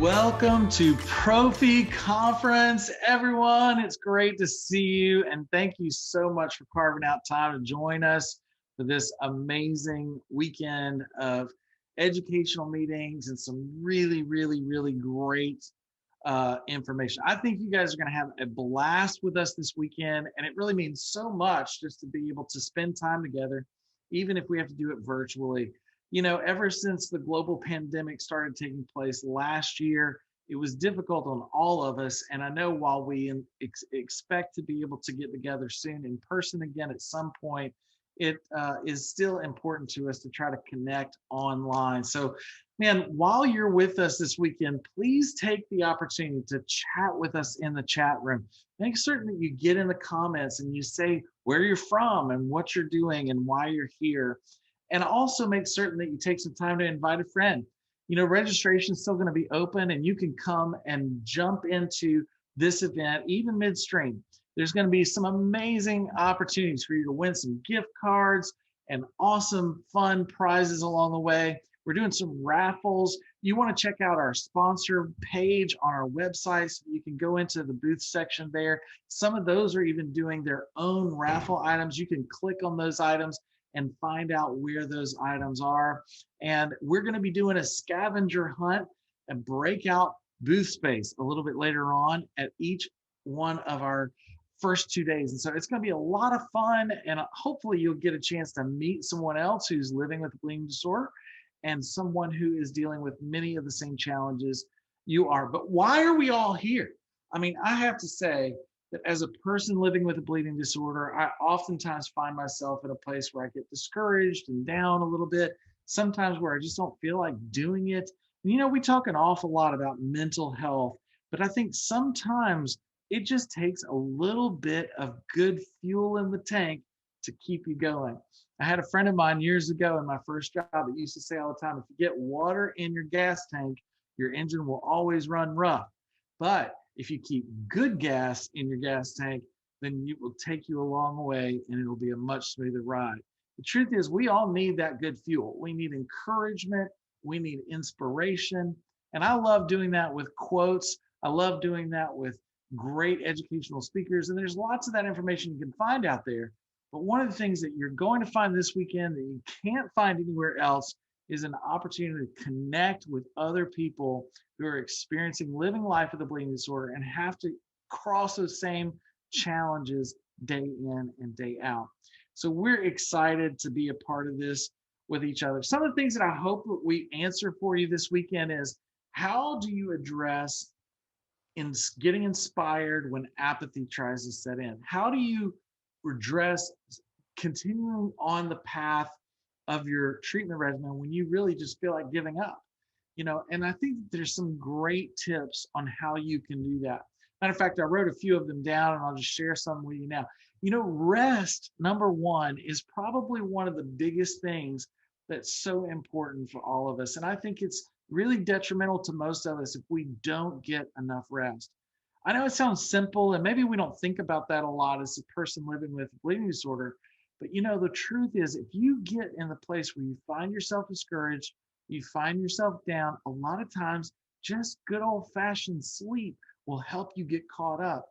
Welcome to Prophy Conference, everyone. It's great to see you, and thank you so much for carving out time to join us for this amazing weekend of educational meetings and some really great information. I think you guys are going to have a blast with us this weekend, and it really means so much just to be able to spend time together, even if we have to do it virtually. Ever since the global pandemic started taking place last year, it was difficult on all of us. And I know while we expect to be able to get together soon in person again at some point, it is still important to us to try to connect online. So, man, while you're with us this weekend, please take the opportunity to chat with us in the chat room. Make certain that you get in the comments and you say where you're from and what you're doing and why you're here. And also make certain that you take some time to invite a friend. Registration is still going to be open and you can come and jump into this event even midstream. There's going to be some amazing opportunities for you to win some gift cards and awesome fun prizes along the way. We're doing some raffles. You want to check out our sponsor page on our website so you can go into the booth section there. Some of those are even doing their own raffle items. You can click on those items and find out where those items are. And we're going to be doing a scavenger hunt and breakout booth space a little bit later on at each one of our first 2 days. And so it's going to be a lot of fun. And hopefully you'll get a chance to meet someone else who's living with a bleeding disorder and someone who is dealing with many of the same challenges you are. But why are we all here? I mean, I have to say, that as a person living with a bleeding disorder, I oftentimes find myself in a place where I get discouraged and down a little bit, sometimes where I just don't feel like doing it. We talk an awful lot about mental health, but I think sometimes it just takes a little bit of good fuel in the tank to keep you going. I had a friend of mine years ago in my first job that used to say all the time, if you get water in your gas tank, your engine will always run rough. But if you keep good gas in your gas tank, then it will take you a long way and it'll be a much smoother ride. The truth is, we all need that good fuel. We need encouragement. We need inspiration. And I love doing that with quotes. I love doing that with great educational speakers. And there's lots of that information you can find out there. But one of the things that you're going to find this weekend that you can't find anywhere else is an opportunity to connect with other people who are experiencing living life with a bleeding disorder and have to cross those same challenges day in and day out. So we're excited to be a part of this with each other. Some of the things that I hope that we answer for you this weekend is, how do you address in getting inspired when apathy tries to set in? How do you address continuing on the path of your treatment regimen when you really just feel like giving up? And I think there's some great tips on how you can do that. Matter of fact, I wrote a few of them down and I'll just share some with you now. Rest, number one, is probably one of the biggest things that's so important for all of us. And I think it's really detrimental to most of us if we don't get enough rest. I know it sounds simple, and maybe we don't think about that a lot as a person living with a bleeding disorder. But the truth is, if you get in the place where you find yourself discouraged, you find yourself down, a lot of times just good old-fashioned sleep will help you get caught up.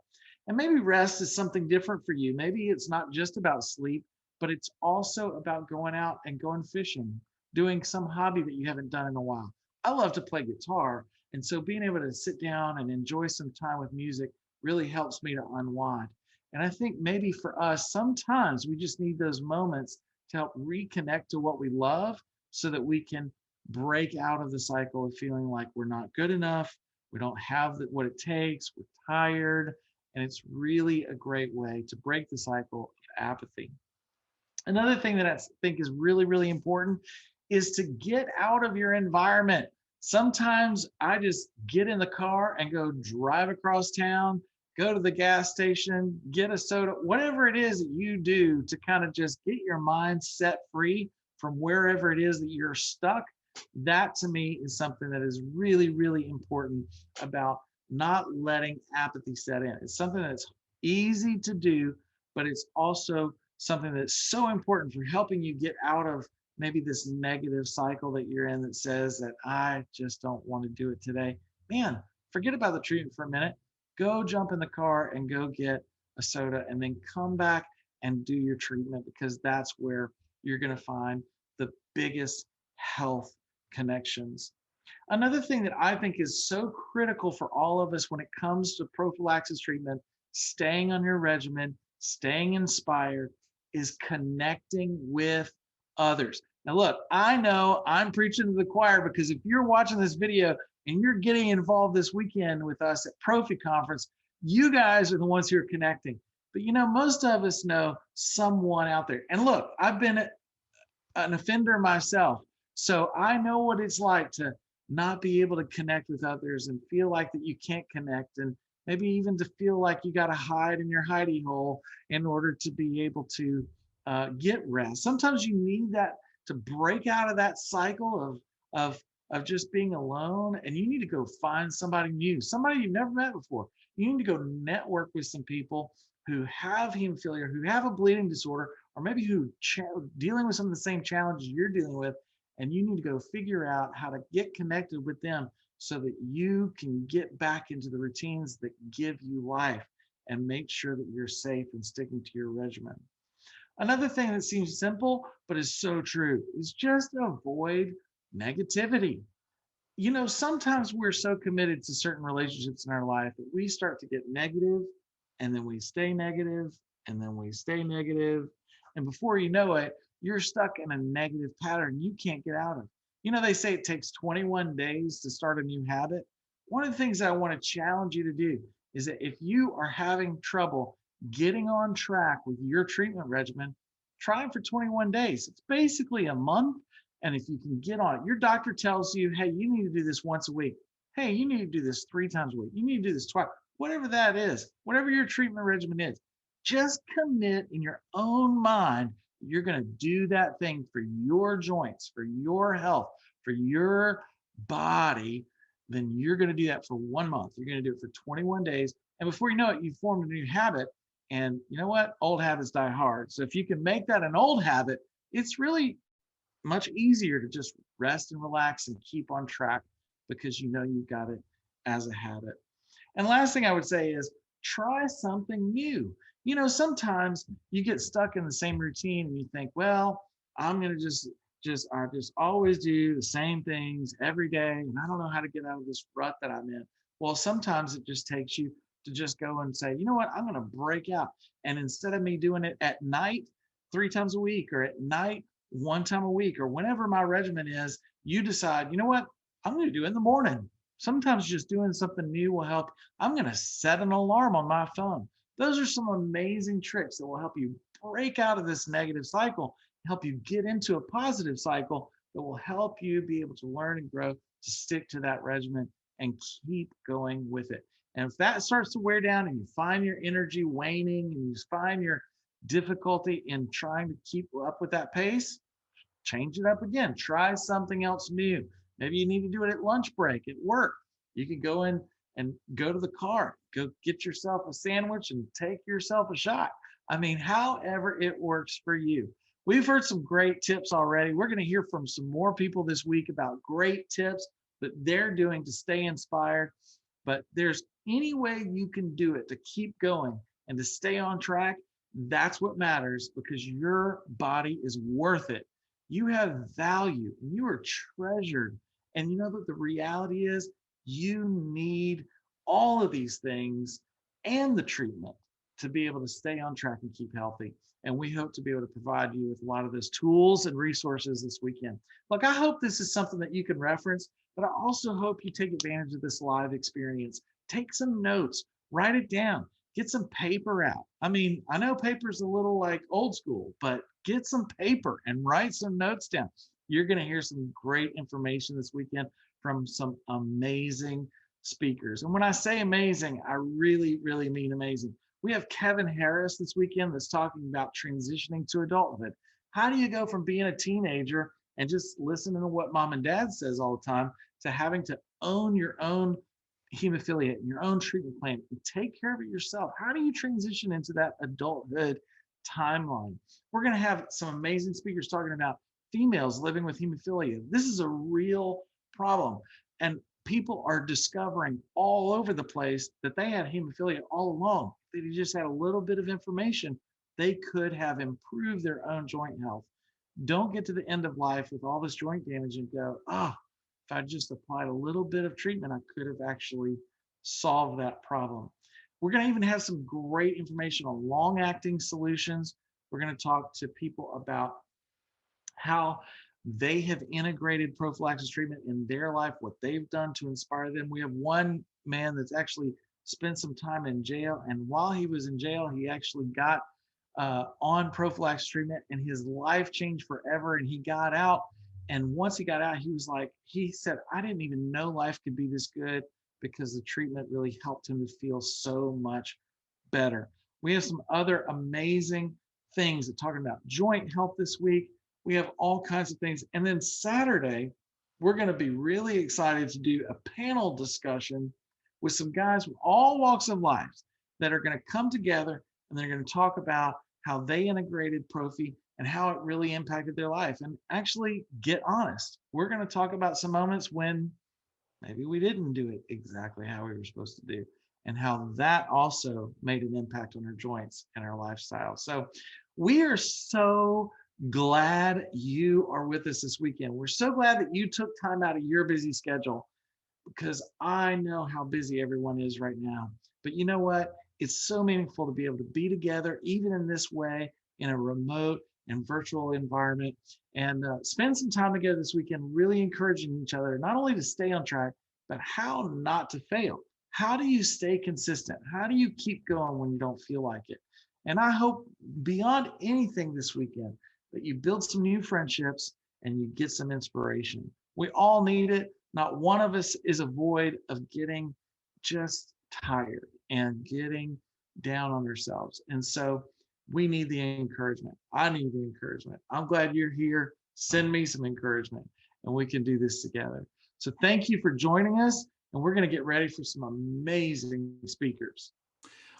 And maybe rest is something different for you. Maybe it's not just about sleep, but it's also about going out and going fishing, doing some hobby that you haven't done in a while. I love to play guitar, and so being able to sit down and enjoy some time with music really helps me to unwind. And I think maybe for us, sometimes we just need those moments to help reconnect to what we love so that we can break out of the cycle of feeling like we're not good enough, we don't have what it takes, we're tired, and it's really a great way to break the cycle of apathy. Another thing that I think is really important is to get out of your environment. Sometimes I just get in the car and go drive across town, go to the gas station, get a soda, whatever it is that you do to kind of just get your mind set free from wherever it is that you're stuck. That to me is something that is really important about not letting apathy set in. It's something that's easy to do, but it's also something that's so important for helping you get out of maybe this negative cycle that you're in that says that I just don't want to do it today. man, forget about the treatment for a minute. Go jump in the car and go get a soda and then come back and do your treatment because that's where you're going to find the biggest health connections. Another thing that I think is so critical for all of us when it comes to prophylaxis treatment, staying on your regimen, staying inspired, is connecting with others. Now, look, I know I'm preaching to the choir because if you're watching this video and you're getting involved this weekend with us at Prophy Conference, you guys are the ones who are connecting. But most of us know someone out there. And look, I've been an offender myself. So I know what it's like to not be able to connect with others and feel like that you can't connect, and maybe even to feel like you got to hide in your hidey hole in order to be able to get rest. Sometimes you need that to break out of that cycle of of just being alone, and you need to go find somebody new, somebody you've never met before. You need to go network with some people who have hemophilia, who have a bleeding disorder, or maybe who dealing with some of the same challenges you're dealing with, and you need to go figure out how to get connected with them so that you can get back into the routines that give you life and make sure that you're safe and sticking to your regimen. Another thing that seems simple but is so true is just avoid negativity. Sometimes we're so committed to certain relationships in our life that we start to get negative, and then we stay negative, and then we stay negative. And before you know it, you're stuck in a negative pattern you can't get out of. They say it takes 21 days to start a new habit. One of the things that I want to challenge you to do is that if you are having trouble getting on track with your treatment regimen, try it for 21 days. It's basically a month, and if you can get on it, your doctor tells you, hey, you need to do this once a week. Hey, you need to do this 3 times a week. You need to do this twice, whatever that is, whatever your treatment regimen is. Just commit in your own mind. You're going to do that thing for your joints, for your health, for your body. Then you're going to do that for 1 month. You're going to do it for 21 days. And before you know it, you've formed a new habit. And you know what? Old habits die hard. So if you can make that an old habit, it's really much easier to just rest and relax and keep on track because you've got it as a habit. And last thing I would say is try something new. Sometimes you get stuck in the same routine and you think, well, I'm going to just always do the same things every day, and I don't know how to get out of this rut that I'm in. Well, sometimes it just takes you to just go and say, you know what, I'm going to break out. And instead of me doing it at night 3 times a week, or at night 1 time a week, or whenever my regimen is, you decide, you know what, I'm going to do it in the morning. Sometimes just doing something new will help. I'm going to set an alarm on my phone. Those are some amazing tricks that will help you break out of this negative cycle, help you get into a positive cycle that will help you be able to learn and grow to stick to that regimen and keep going with it. And if that starts to wear down and you find your energy waning and you find your difficulty in trying to keep up with that pace, change it up again. Try something else new. Maybe you need to do it at lunch break at work. You can go in and go to the car, go get yourself a sandwich and take yourself a shot. I mean, however it works for you. We've heard some great tips already. We're going to hear from some more people this week about great tips that they're doing to stay inspired. But there's any way you can do it to keep going and to stay on track. That's what matters, because your body is worth it. You have value and you are treasured. And you know what the reality is? You need all of these things and the treatment to be able to stay on track and keep healthy. And we hope to be able to provide you with a lot of those tools and resources this weekend. Look, I hope this is something that you can reference, but I also hope you take advantage of this live experience. Take some notes, write it down, get some paper out. I mean, I know paper's a little like old school, but get some paper and write some notes down. You're going to hear some great information this weekend from some amazing speakers. And when I say amazing, I really, really mean amazing. We have Kevin Harris this weekend that's talking about transitioning to adulthood. How do you go from being a teenager and just listening to what mom and dad says all the time to having to own your own hemophilia and your own treatment plan and take care of it yourself? How do you transition into that adulthood timeline? We're going to have some amazing speakers talking about females living with hemophilia. This is a real problem. And people are discovering all over the place that they had hemophilia all along. If they just had a little bit of information, they could have improved their own joint health. Don't get to the end of life with all this joint damage and go, oh, if I just applied a little bit of treatment, I could have actually solved that problem. We're going to even have some great information on long acting solutions. We're going to talk to people about how they have integrated prophylaxis treatment in their life, what they've done to inspire them. We have one man that's actually spent some time in jail, and while he was in jail, he actually got on prophylaxis treatment, and his life changed forever. And he got out, and once he got out, he was like, he said, I didn't even know life could be this good because the treatment really helped him to feel so much better. We have some other amazing things that talking about joint health this week. We have all kinds of things. And then Saturday, we're going to be really excited to do a panel discussion with some guys from all walks of life that are going to come together, and they're going to talk about how they integrated Prophy and how it really impacted their life. And actually, get honest, we're going to talk about some moments when maybe we didn't do it exactly how we were supposed to do, and how that also made an impact on our joints and our lifestyle. So we are so glad you are with us this weekend. We're so glad that you took time out of your busy schedule, because I know how busy everyone is right now. But you know what? It's so meaningful to be able to be together, even in this way, in a remote and virtual environment, and spend some time together this weekend, really encouraging each other, not only to stay on track, but how not to fail. How do you stay consistent? How do you keep going when you don't feel like it? And I hope beyond anything this weekend that you build some new friendships and you get some inspiration. We all need it. Not one of us is a void of getting just tired and getting down on ourselves. And so we need the encouragement. I need the encouragement. I'm glad you're here. Send me some encouragement, and we can do this together. So thank you for joining us, and we're going to get ready for some amazing speakers.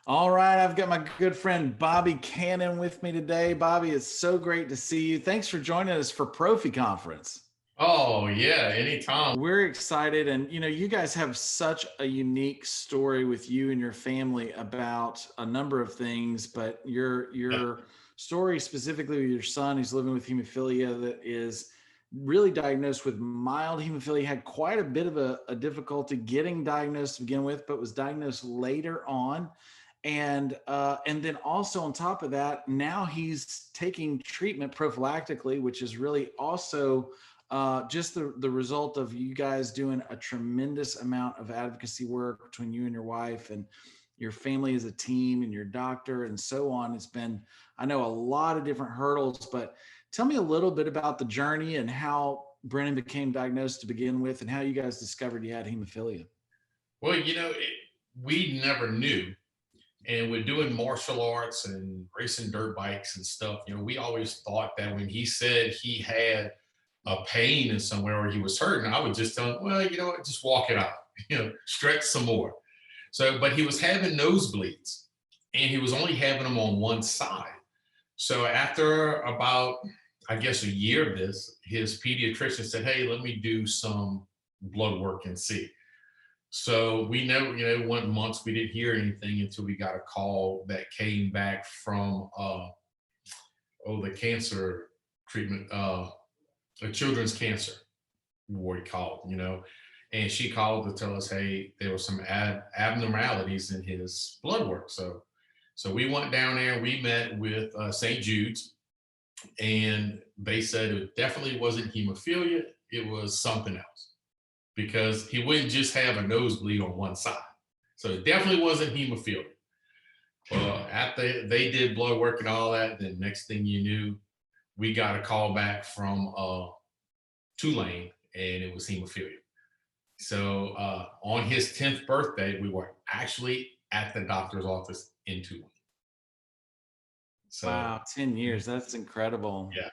All right, I've got my good friend Bobby Cannon with me today. Bobby, it's so great to see you. Thanks for joining us for Prophy Conference. Oh, yeah, anytime. We're excited, and you guys have such a unique story with you and your family about a number of things, but your story specifically with your son who's living with hemophilia that is really diagnosed with mild hemophilia, had quite a bit of a difficulty getting diagnosed to begin with, but was diagnosed later on. And then also on top of that, now he's taking treatment prophylactically, which is really also just the result of you guys doing a tremendous amount of advocacy work between you and your wife and your family as a team and your doctor and so on. It's been, I know, a lot of different hurdles, but tell me a little bit about the journey and how Brennan became diagnosed to begin with and how you guys discovered you had hemophilia. Well, we never knew. And with doing martial arts and racing dirt bikes and stuff, we always thought that when he said he had a pain in somewhere or he was hurting, I would just tell him, well, you know what, just walk it out, stretch some more. So, but he was having nosebleeds, and he was only having them on one side. So after about, I guess, a year of this, his pediatrician said, hey, let me do some blood work and see. So we never, went months, we didn't hear anything until we got a call that came back from the cancer treatment, a children's cancer ward called, and she called to tell us, hey, there were some abnormalities in his blood work. So we went down there, we met with St. Jude's, and they said it definitely wasn't hemophilia, it was something else, because he wouldn't just have a nosebleed on one side. So it definitely wasn't hemophilia. Well, after they did blood work and all that, then next thing you knew, we got a call back from Tulane, and it was hemophilia. So on his 10th birthday, we were actually at the doctor's office in Tulane. So, wow, 10 years. That's incredible. Yeah.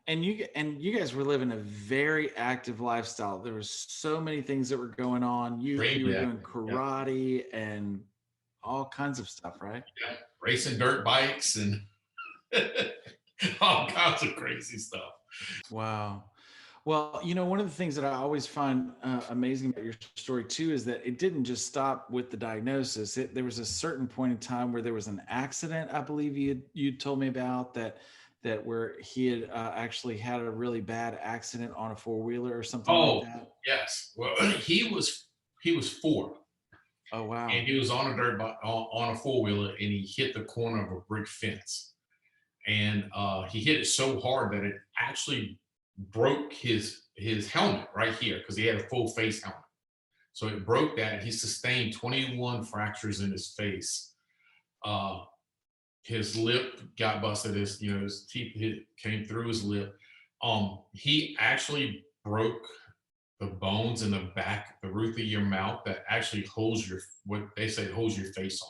And you guys were living a very active lifestyle. There was so many things that were going on. You were doing karate and all kinds of stuff, right? Yeah, racing dirt bikes and all kinds of crazy stuff. Wow. Well, one of the things that I always find amazing about your story too is that it didn't just stop with the diagnosis. There was a certain point in time where there was an accident, I believe you told me about that where he had actually had a really bad accident on a four-wheeler or something like Oh, that. yes. Well, he was 4, Oh and wow. he was on a dirt bike on a four wheeler, and he hit the corner of a brick fence, and he hit it so hard that it actually broke his helmet right here because he had a full face helmet. So it broke that. He sustained 21 fractures in his face. Uh, his lip got busted. His teeth came through his lip. He actually broke the bones in the back, the roof of your mouth that actually holds what they say holds your face on.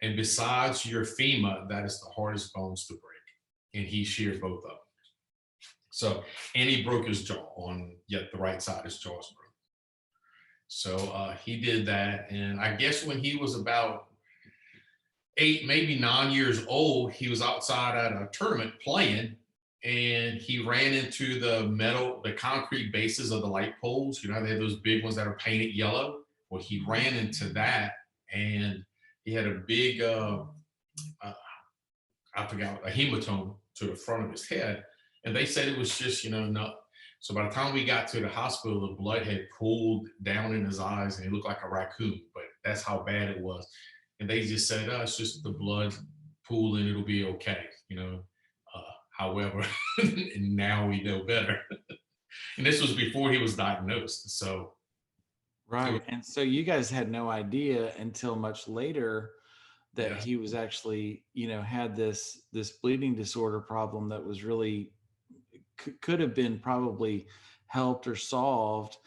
And besides your femur, that is the hardest bones to break. And he sheared both of them. So, and he broke his jaw on yet the right side, his jaw is broken. So he did that. And I guess when he was about 8, maybe 9 years old, he was outside at a tournament playing, and he ran into the concrete bases of the light poles. They have those big ones that are painted yellow. Well, he ran into that, and he had a big, uh, I forgot, a hematome to the front of his head. And they said it was just, no. So by the time we got to the hospital, the blood had pooled down in his eyes and he looked like a raccoon, but that's how bad it was. And they just said, oh, it's just the blood pooling, it'll be okay. However, and now we know better. And this was before he was diagnosed. So it was, Right. And so you guys had no idea until much later that yes. he was actually, had this bleeding disorder problem that was really could have been probably helped or solved.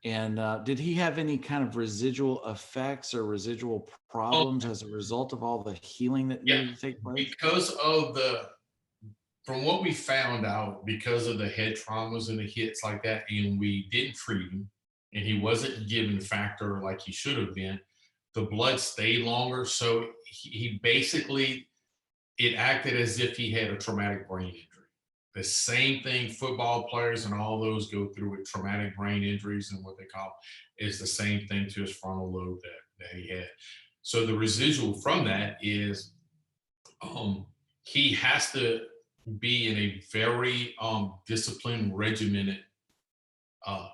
And did he have any kind of residual effects or residual Oh, problems as a result of all the healing that yeah. needed to take place? Because from what we found out, because of the head traumas and the hits like that, and we didn't treat him, and he wasn't given factor like he should have been, the blood stayed longer. So he basically, it acted as if he had a traumatic brain injury. The same thing football players and all those go through with traumatic brain injuries, and what they call is the same thing to his frontal lobe that he had. So the residual from that is um, he has to be in a very disciplined, regimented uh,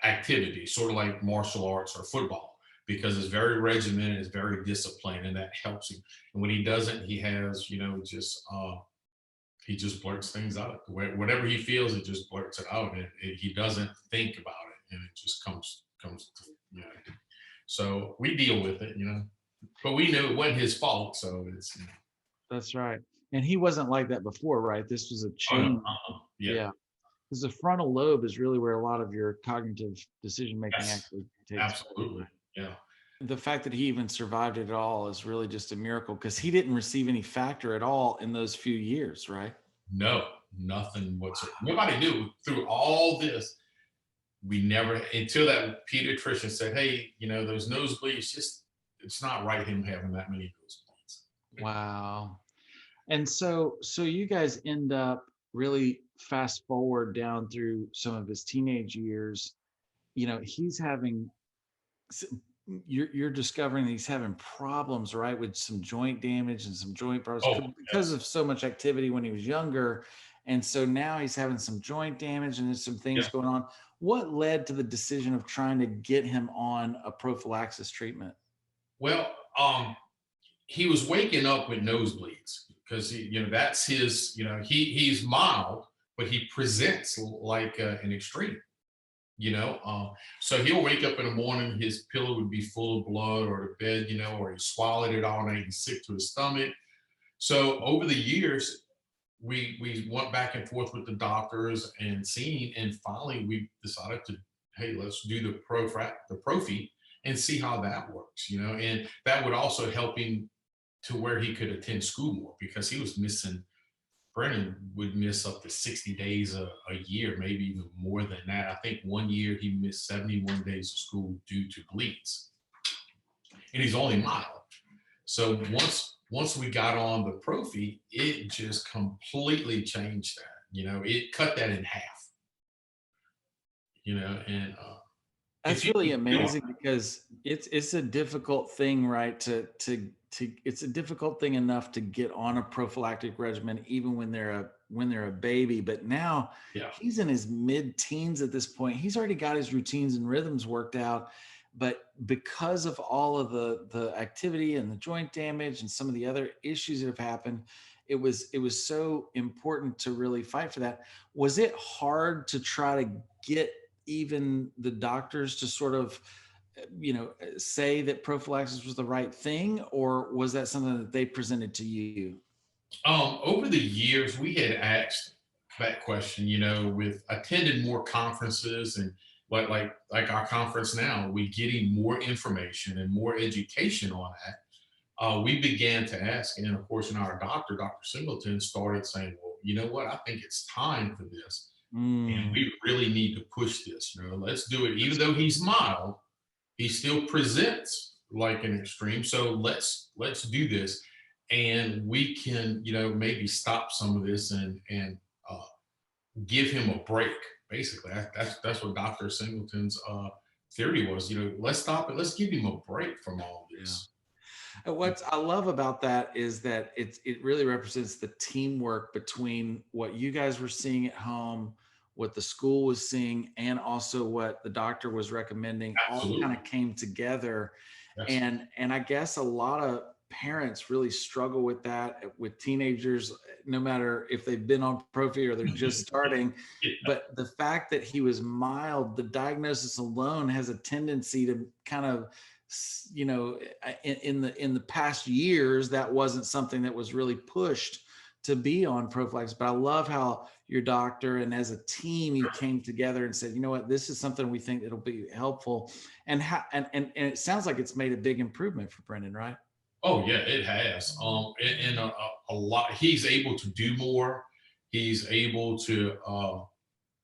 activity, sort of like martial arts or football, because it's very regimented, it's very disciplined, and that helps him. And when he doesn't, he has, just he just blurts things out. Whatever he feels, he just blurts it out, and he doesn't think about it, and it just comes. So we deal with it. But we knew it wasn't his fault, so it's. That's right. And he wasn't like that before, right? This was a Oh no, change. yeah, Yeah. Because the frontal lobe is really where a lot of your cognitive decision making yes, actually takes place, absolutely, right? yeah. The fact that he even survived it all is really just a miracle because he didn't receive any factor at all in those few years, right? No, nothing whatsoever. Nobody knew through all this. We never until that pediatrician said, "Hey, those nosebleeds, just it's not right him having that many nosebleeds." Wow. And so you guys end up really fast forward down through some of his teenage years. He's having s- you're discovering that he's having problems, right, with some joint damage and some joint problems Oh because yes, of so much activity when he was younger. And so now he's having some joint damage and there's some things yeah. going on. What led to the decision of trying to get him on a prophylaxis treatment? Well, he was waking up with nosebleeds because that's his. He's mild, but he presents like an extreme. So he'll wake up in the morning, his pillow would be full of blood, or the bed, or he swallowed it all night, he's sick to his stomach. So over the years, we went back and forth with the doctors and seeing, and finally we decided to, hey, let's do the Prophy and see how that works, and that would also help him to where he could attend school more because he was missing. Brennan would miss up to 60 days a year, maybe even more than that. I think one year he missed 71 days of school due to bleeds, and he's only mild. So once we got on the Prophy, it just completely changed that. It cut that in half, and if That's you really can do amazing because it's a difficult thing, right? It's a difficult thing enough to get on a prophylactic regimen even when they're a baby. But now yeah, he's in his mid-teens at this point. He's already got his routines and rhythms worked out. But because of all of the activity and the joint damage and some of the other issues that have happened, it was so important to really fight for that. Was it hard to try to get even the doctors to sort of say that prophylaxis was the right thing, or was that something that they presented to you? over the years, we had asked that question, with attending more conferences and like our conference now, we getting more information and more education on that. We began to ask, and of course, our doctor, Dr. Singleton, started saying, "Well, you know what? I think it's time for this, and Mm, we really need to push this. Let's do it. Even that's though he's mild, he still presents like an extreme. So let's do this, and we can, maybe stop some of this and uh, give him a break. Basically, that's what Dr. Singleton's theory was. Let's stop it. Let's give him a break from all yeah. this." And what I love about that is that it really represents the teamwork between what you guys were seeing at home, what the school was seeing, and also what the doctor was recommending. All kind Absolutely. of came together, Yes. and I guess a lot of parents really struggle with that with teenagers, no matter if they've been on Prophy or they're just starting. Yeah, But the fact that he was mild, the diagnosis alone has a tendency to kind of in the past years that wasn't something that was really pushed to be on prophylaxis. But I love how your doctor and as a team you came together and said, you know what, this is something we think that'll be helpful. And it sounds like it's made a big improvement for Brendan, right? oh yeah, it has. And a lot. He's able to do more. He's able to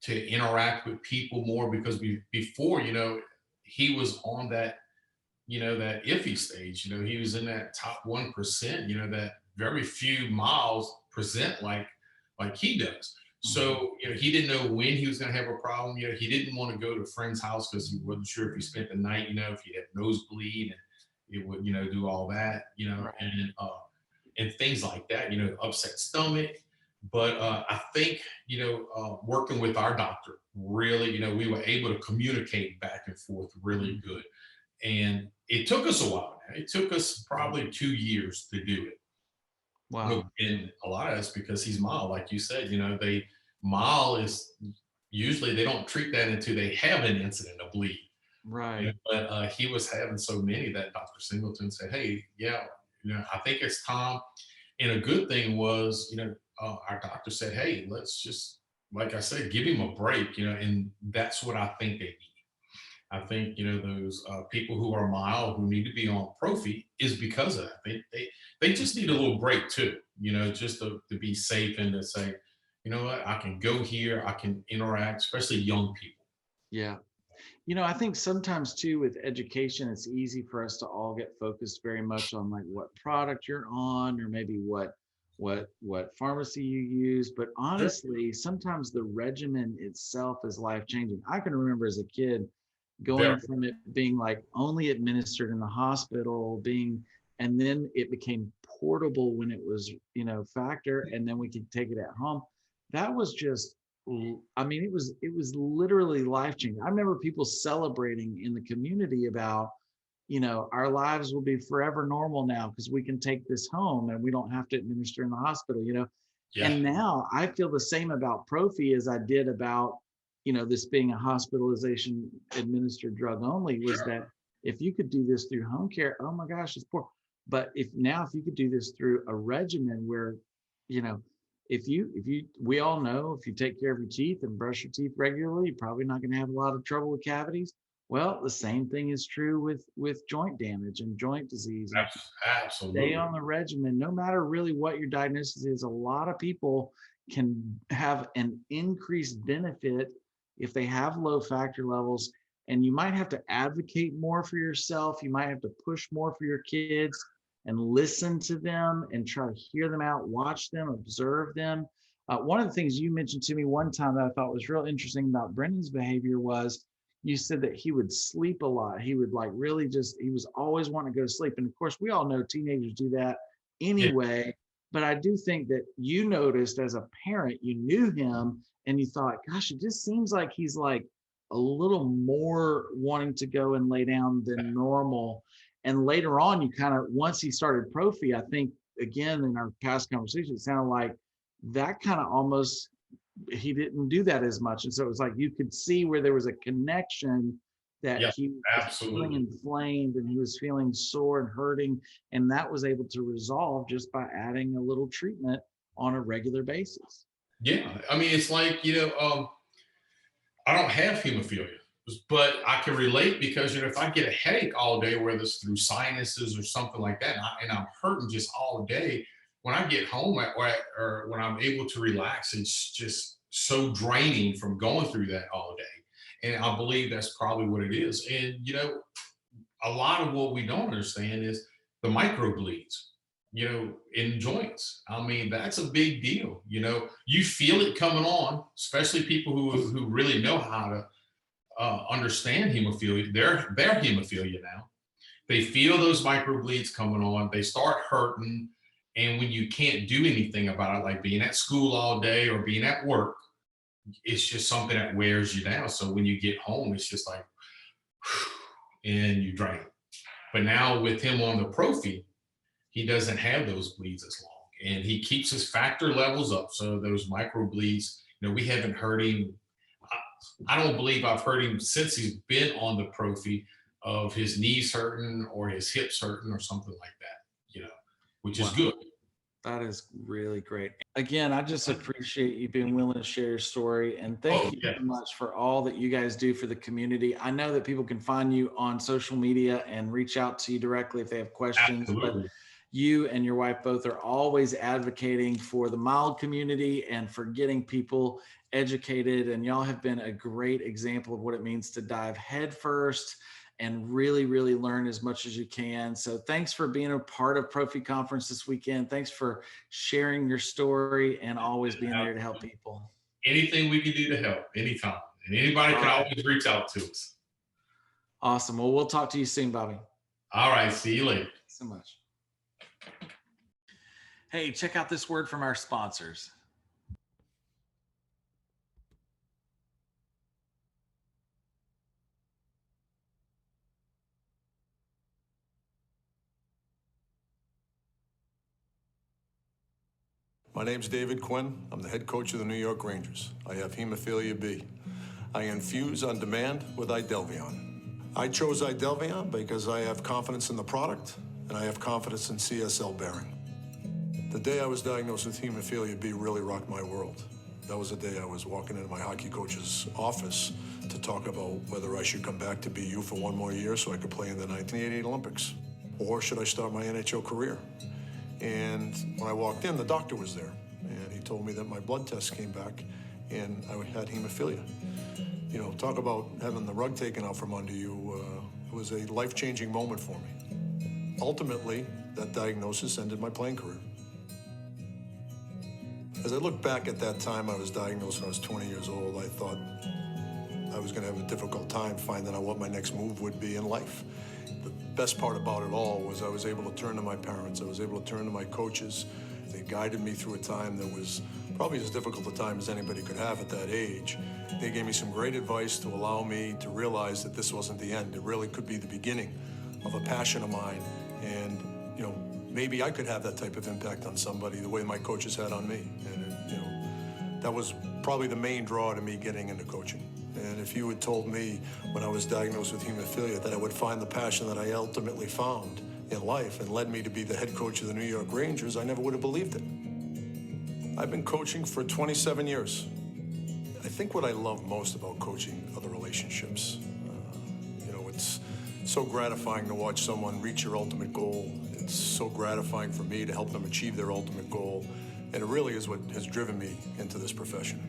interact with people more because before, he was on that, that iffy stage. He was in that top 1%. That very few miles present like he does. Mhm. So, he didn't know when he was going to have a problem. He didn't want to go to a friend's house because he wasn't sure if he spent the night, if he had nosebleed and it would, do all that, Right. and things like that, upset stomach. But I think, working with our doctor, really, we were able to communicate back and forth really Mhm. good. And it took us a while. It took us Yeah. probably 2 years to do it. Wow. And a lot of that's because he's mild, like you said. They mild is usually they don't treat that until they have an incident of bleed. Right. But he was having so many that Dr. Singleton said, "Hey, yeah, I think it's time." And a good thing was, our doctor said, "Hey, let's just, like I said, give him a break." And that's what I think they need. I think, those people who are mild who need to be on Prophy is because of that. They just need a little break too, just to be safe and to say, you know what, I can go here, I can interact, especially young people. Yeah. I think sometimes too with education, it's easy for us to all get focused very much on like what product you're on or maybe what pharmacy you use. But Sure. honestly, sometimes the regimen itself is life changing. I can remember as a kid Very. going from it being like only administered in the hospital, and then it became portable when it was, factor, and then we could take it at home. That was just, I mean, it was literally life changing. I remember people celebrating in the community about, our lives will be forever normal now because we can take this home and we don't have to administer in the hospital. Yeah. And now I feel the same about Prophy as I did about, this being a hospitalization administered drug only, was Sure. that if you could do this through home care, oh my gosh, it's poor. But if you could do this through a regimen where, you know, we all know if you take care of your teeth and brush your teeth regularly, you're probably not going to have a lot of trouble with cavities. Well, the same thing is true with joint damage and joint disease. And if you stay Absolutely. on the regimen, no matter really what your diagnosis is, a lot of people can have an increased benefit if they have low factor levels. And you might have to advocate more for yourself. You might have to push more for your kids and listen to them and try to hear them out, watch them, observe them. One of the things you mentioned to me one time that I thought was real interesting about Brendan's behavior was you said that he would sleep a lot. He would like really just, he was always wanting to go to sleep. And of course, we all know teenagers do that Yeah. anyway. But I do think that you noticed as a parent, you knew him and you thought, gosh, it just seems like he's like a little more wanting to go and lay down than normal. And later on, you kind of, once he started Prophy, I think, again, in our past conversation, it sounded like that kind of almost, he didn't do that as much. And so it was like you could see where there was a connection that Yeah, he was feeling absolutely. inflamed and he was feeling sore and hurting. And that was able to resolve just by adding a little treatment on a regular basis. Yeah, I mean, it's like, I don't have hemophilia, but I can relate because if I get a headache all day, whether it's through sinuses or something like that, and I'm hurting just all day, when I get home or when I'm able to relax, it's just so draining from going through that all day. And I believe that's probably what it is. And a lot of what we don't understand is the microbleeds, in joints. I mean, that's a big deal. You feel it coming on, especially people who really know how to understand hemophilia. They're hemophilia now. They feel those microbleeds coming on. They start hurting, and when you can't do anything about it, like being at school all day or being at work, it's just something that wears you down. So when you get home, it's just like, and you drain. But now with him on the Prophy, he doesn't have those bleeds as long, and he keeps his factor levels up. So those micro bleeds, we haven't heard him. I don't believe I've heard him since he's been on the Prophy of his knees hurting or his hips hurting or something like that, which is Wow. good. That is really great. Again, I just appreciate you being willing to share your story, and thank Oh, you yeah, so much for all that you guys do for the community. I know that people can find you on social media and reach out to you directly if they have questions, but absolutely. you and your wife both are always advocating for the mild community and for getting people educated. And y'all have been a great example of what it means to dive headfirst and really, really learn as much as you can. So thanks for being a part of Prophy Conference this weekend. Thanks for sharing your story and always being there to help people. Anything we can do to help, anytime. And anybody can always reach out to us. Awesome. Well, we'll talk to you soon, Bobby. All right. See you later. Thanks so much. Hey, check out this word from our sponsors. My name's David Quinn. I'm the head coach of the New York Rangers. I have hemophilia B. I infuse on demand with Idelvion. I chose Idelvion because I have confidence in the product and I have confidence in CSL Behring. The day I was diagnosed with hemophilia B really rocked my world. That was the day I was walking into my hockey coach's office to talk about whether I should come back to BU for one more year so I could play in the 1988 Olympics, or should I start my NHL career. And when I walked in, the doctor was there, and he told me that my blood test came back and I had hemophilia. Talk about having the rug taken out from under you. It was a life-changing moment for me. Ultimately, that diagnosis ended my playing career. As I look back at that time I was diagnosed when I was 20 years old, I thought I was going to have a difficult time finding out what my next move would be in life. The best part about it all was I was able to turn to my parents. I was able to turn to my coaches. They guided me through a time that was probably as difficult a time as anybody could have at that age. They gave me some great advice to allow me to realize that this wasn't the end. It really could be the beginning of a passion of mine. And, maybe I could have that type of impact on somebody the way my coaches had on me. And, that was probably the main draw to me getting into coaching. And if you had told me when I was diagnosed with hemophilia that I would find the passion that I ultimately found in life and led me to be the head coach of the New York Rangers, I never would have believed it. I've been coaching for 27 years. I think what I love most about coaching are the relationships. It's so gratifying to watch someone reach your ultimate goal. It's so gratifying for me to help them achieve their ultimate goal. And it really is what has driven me into this profession.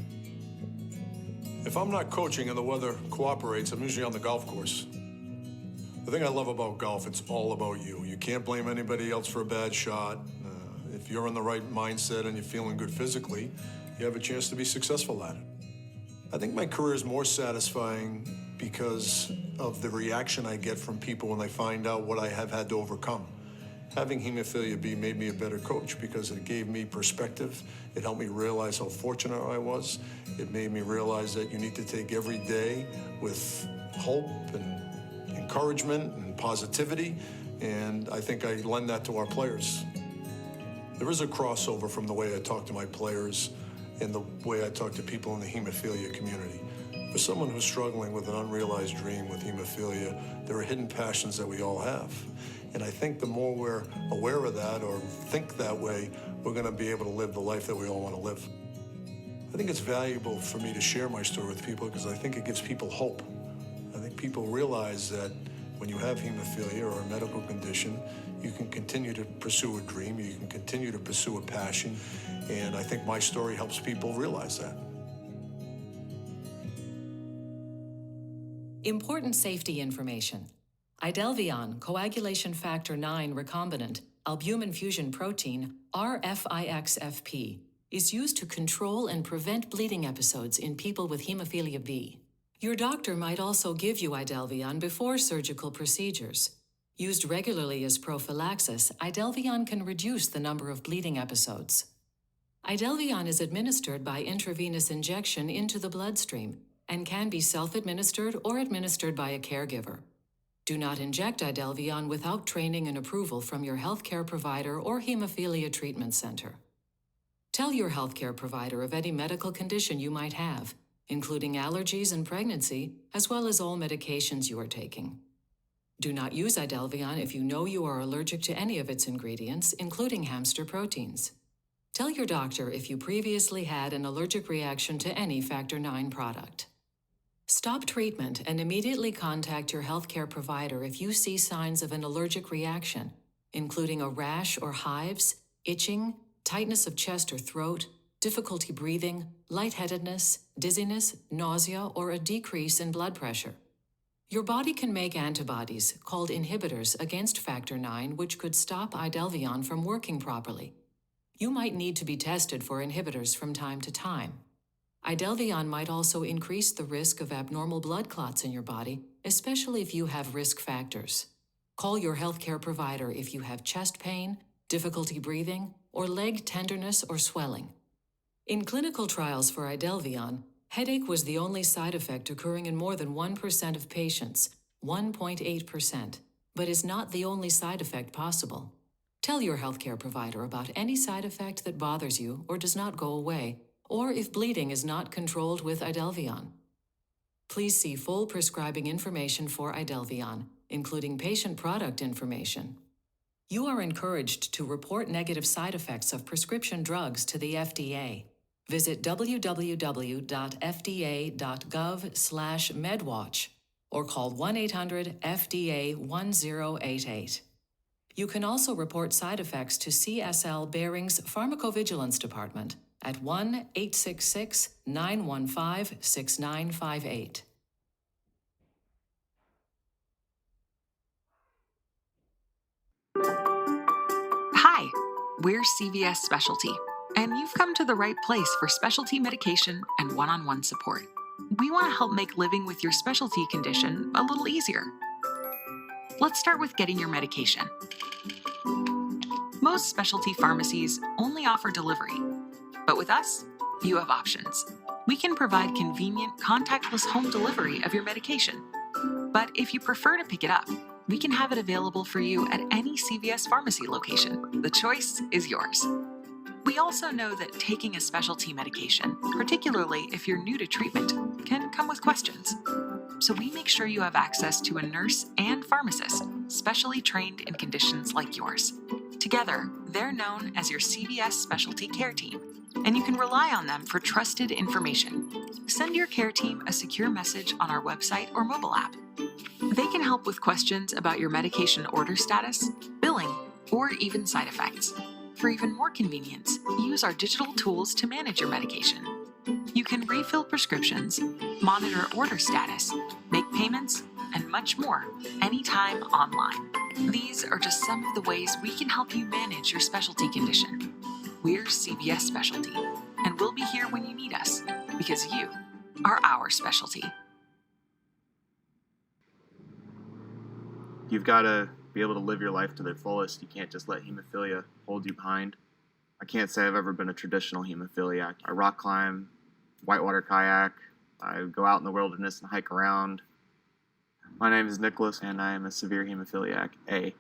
If I'm not coaching and the weather cooperates, I'm usually on the golf course. The thing I love about golf, it's all about you. You can't blame anybody else for a bad shot. If you're in the right mindset and you're feeling good physically, you have a chance to be successful at it. I think my career is more satisfying because of the reaction I get from people when they find out what I have had to overcome. Having hemophilia B made me a better coach because it gave me perspective. It helped me realize how fortunate I was. It made me realize that you need to take every day with hope and encouragement and positivity, and I think I lend that to our players. There is a crossover from the way I talk to my players and the way I talk to people in the hemophilia community. For someone who's struggling with an unrealized dream with hemophilia, there are hidden passions that we all have. And I think the more we're aware of that or think that way, we're going to be able to live the life that we all want to live. I think it's valuable for me to share my story with people because I think it gives people hope. I think people realize that when you have hemophilia or a medical condition, you can continue to pursue a dream, you can continue to pursue a passion, and I think my story helps people realize that. Important safety information. Idelvion, coagulation factor 9 recombinant, albumin fusion protein, RFIXFP, is used to control and prevent bleeding episodes in people with hemophilia B. Your doctor might also give you Idelvion before surgical procedures. Used regularly as prophylaxis, Idelvion can reduce the number of bleeding episodes. Idelvion is administered by intravenous injection into the bloodstream and can be self-administered or administered by a caregiver. Do not inject Idelvion without training and approval from your healthcare provider or hemophilia treatment center. Tell your healthcare provider of any medical condition you might have, including allergies and pregnancy, as well as all medications you are taking. Do not use Idelvion if you know you are allergic to any of its ingredients, including hamster proteins. Tell your doctor if you previously had an allergic reaction to any factor 9 product. Stop treatment and immediately contact your healthcare provider if you see signs of an allergic reaction, including a rash or hives, itching, tightness of chest or throat, difficulty breathing, lightheadedness, dizziness, nausea, or a decrease in blood pressure. Your body can make antibodies, called inhibitors, against factor 9, which could stop Idelvion from working properly. You might need to be tested for inhibitors from time to time. Idelvion might also increase the risk of abnormal blood clots in your body, especially if you have risk factors. Call your healthcare provider if you have chest pain, difficulty breathing, or leg tenderness or swelling. In clinical trials for Idelvion, headache was the only side effect occurring in more than 1% of patients, 1.8%, but is not the only side effect possible. Tell your healthcare provider about any side effect that bothers you or does not go away, or if bleeding is not controlled with Idelvion. Please see full prescribing information for Idelvion, including patient product information. You are encouraged to report negative side effects of prescription drugs to the FDA. Visit www.fda.gov/medwatch or call 1-800-FDA-1088. You can also report side effects to CSL Behring's Pharmacovigilance Department at 1-866-915-6958. Hi, we're CVS Specialty, and you've come to the right place for specialty medication and one-on-one support. We want to help make living with your specialty condition a little easier. Let's start with getting your medication. Most specialty pharmacies only offer delivery, but with us, you have options. We can provide convenient, contactless home delivery of your medication. But if you prefer to pick it up, we can have it available for you at any CVS pharmacy location. The choice is yours. We also know that taking a specialty medication, particularly if you're new to treatment, can come with questions. So we make sure you have access to a nurse and pharmacist specially trained in conditions like yours. Together, they're known as your CVS Specialty Care Team, and you can rely on them for trusted information. Send your care team a secure message on our website or mobile app. They can help with questions about your medication order status, billing, or even side effects. For even more convenience, use our digital tools to manage your medication. You can refill prescriptions, monitor order status, make payments, and much more anytime online. These are just some of the ways we can help you manage your specialty condition. We're CVS Specialty. and we'll be here when you need us, because you are our specialty. You've got to be able to live your life to their fullest. You can't just let hemophilia hold you behind. I can't say I've ever been a traditional hemophiliac. I rock climb, whitewater kayak, I go out in the wilderness and hike around. My name is Nicholas, and I am a severe hemophiliac A.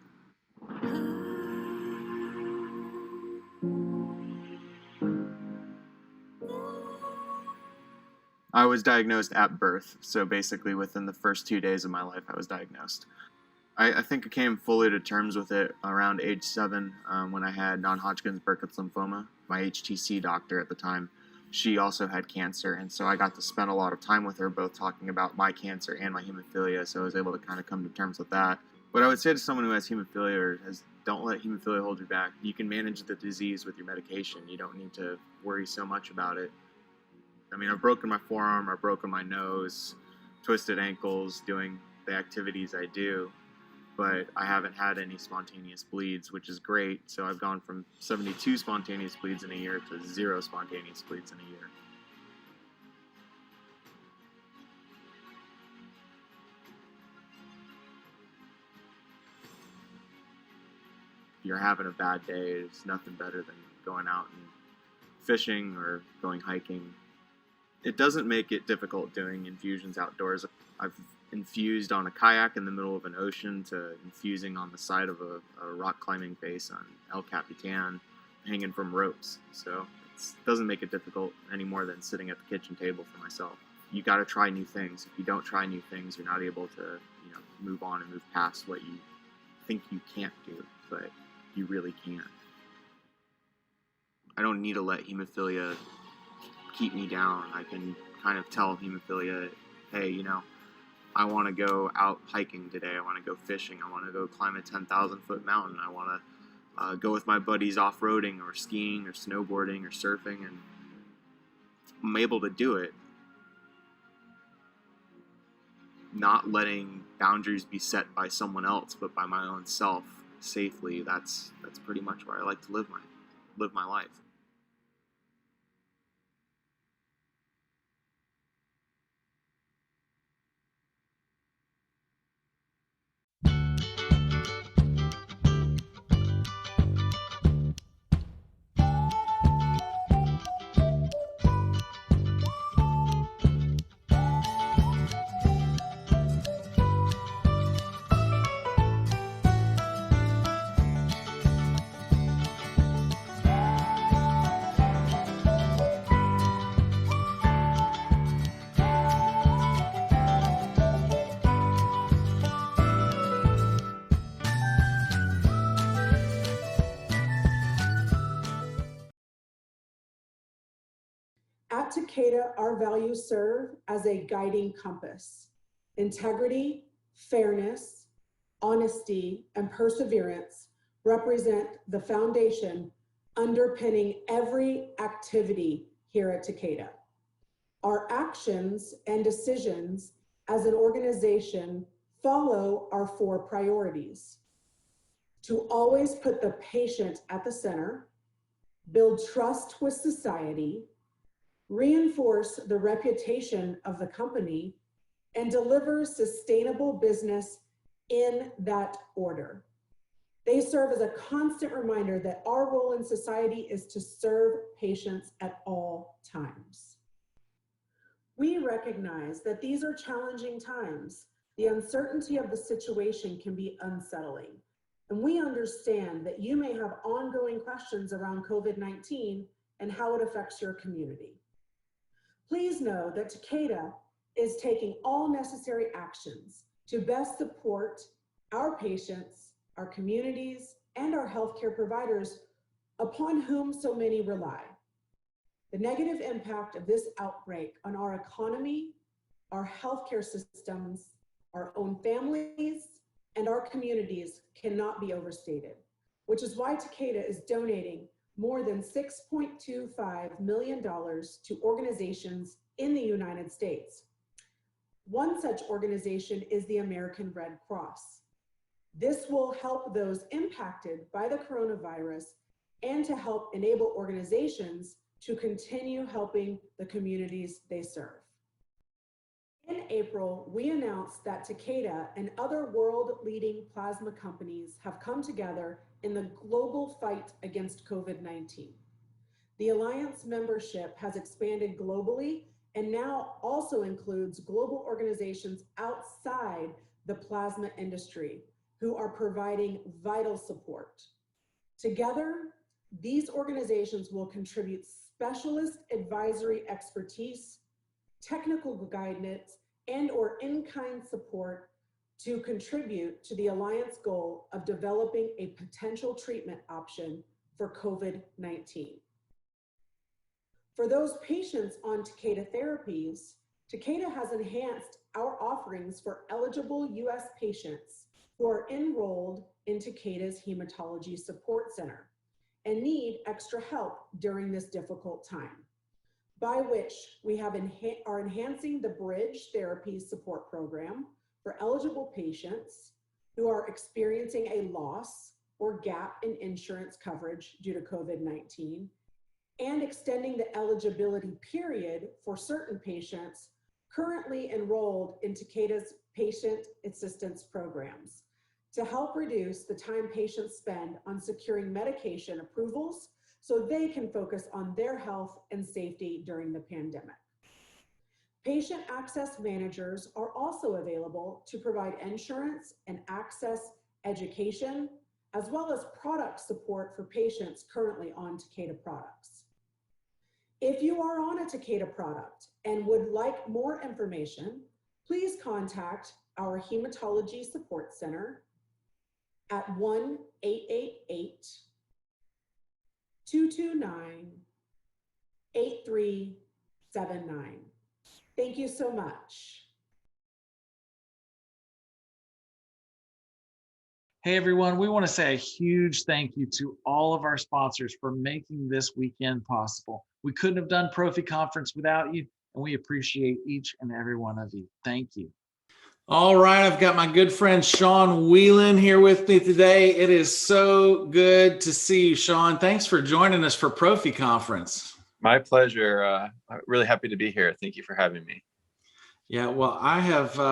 I was diagnosed at birth, so basically within the first 2 days of my life, I was diagnosed. I think I came fully to terms with it around age 7 when I had non-Hodgkin's Burkitt's lymphoma. My HTC doctor at the time, she also had cancer, and so I got to spend a lot of time with her, both talking about my cancer and my hemophilia, so I was able to kind of come to terms with that. What I would say to someone who has hemophilia is don't let hemophilia hold you back. You can manage the disease with your medication. You don't need to worry so much about it. I mean, I've broken my forearm, I've broken my nose, twisted ankles doing the activities I do, but I haven't had any spontaneous bleeds, which is great. So I've gone from 72 spontaneous bleeds in a year to 0 spontaneous bleeds in a year. If you're having a bad day, it's nothing better than going out and fishing or going hiking. It doesn't make it difficult doing infusions outdoors. I've infused on a kayak in the middle of an ocean to infusing on the side of a rock climbing face on El Capitan, hanging from ropes. So it doesn't make it difficult any more than sitting at the kitchen table for myself. You got to try new things. If you don't try new things, you're not able to, move on and move past what you think you can't do, but you really can. I don't need to let hemophilia keep me down. I can kind of tell hemophilia, hey, I want to go out hiking today. I want to go fishing. I want to go climb a 10,000-foot mountain. I want to go with my buddies off-roading or skiing or snowboarding or surfing, and I'm able to do it. Not letting boundaries be set by someone else, but by my own self safely. That's pretty much where I like to live my life. At Takeda, our values serve as a guiding compass. Integrity, fairness, honesty, and perseverance represent the foundation underpinning every activity here at Takeda. Our actions and decisions as an organization follow our 4 priorities: to always put the patient at the center, build trust with society, reinforce the reputation of the company, and deliver sustainable business in that order. They serve as a constant reminder that our role in society is to serve patients at all times. We recognize that these are challenging times. The uncertainty of the situation can be unsettling, and we understand that you may have ongoing questions around COVID-19 and how it affects your community. Please know that Takeda is taking all necessary actions to best support our patients, our communities, and our healthcare providers upon whom so many rely. The negative impact of this outbreak on our economy, our healthcare systems, our own families, and our communities cannot be overstated, which is why Takeda is donating more than $6.25 million to organizations in the United States. One such organization is the American Red Cross. This will help those impacted by the coronavirus and to help enable organizations to continue helping the communities they serve. In April, we announced that Takeda and other world-leading plasma companies have come together in the global fight against COVID-19. The Alliance membership has expanded globally and now also includes global organizations outside the plasma industry who are providing vital support. Together, these organizations will contribute specialist advisory expertise, technical guidance, and/or in-kind support to contribute to the Alliance goal of developing a potential treatment option for COVID-19. For those patients on Takeda therapies, Takeda has enhanced our offerings for eligible U.S. patients who are enrolled in Takeda's Hematology Support Center and need extra help during this difficult time, by which we are enhancing the Bridge Therapy Support Program for eligible patients who are experiencing a loss or gap in insurance coverage due to COVID-19, and extending the eligibility period for certain patients currently enrolled in Takeda's patient assistance programs to help reduce the time patients spend on securing medication approvals so they can focus on their health and safety during the pandemic. Patient access managers are also available to provide insurance and access education, as well as product support for patients currently on Takeda products. If you are on a Takeda product and would like more information, please contact our Hematology Support Center at 1-888-229-8379. Thank you so much. Hey everyone, we want to say a huge thank you to all of our sponsors for making this weekend possible. We couldn't have done Prophy Conference without you, and we appreciate each and every one of you. Thank you. All right, I've got my good friend Sean Whelan here with me today. It is so good to see you, Sean. Thanks for joining us for Prophy Conference. My pleasure. I'm really happy to be here. Thank you for having me. Yeah, well,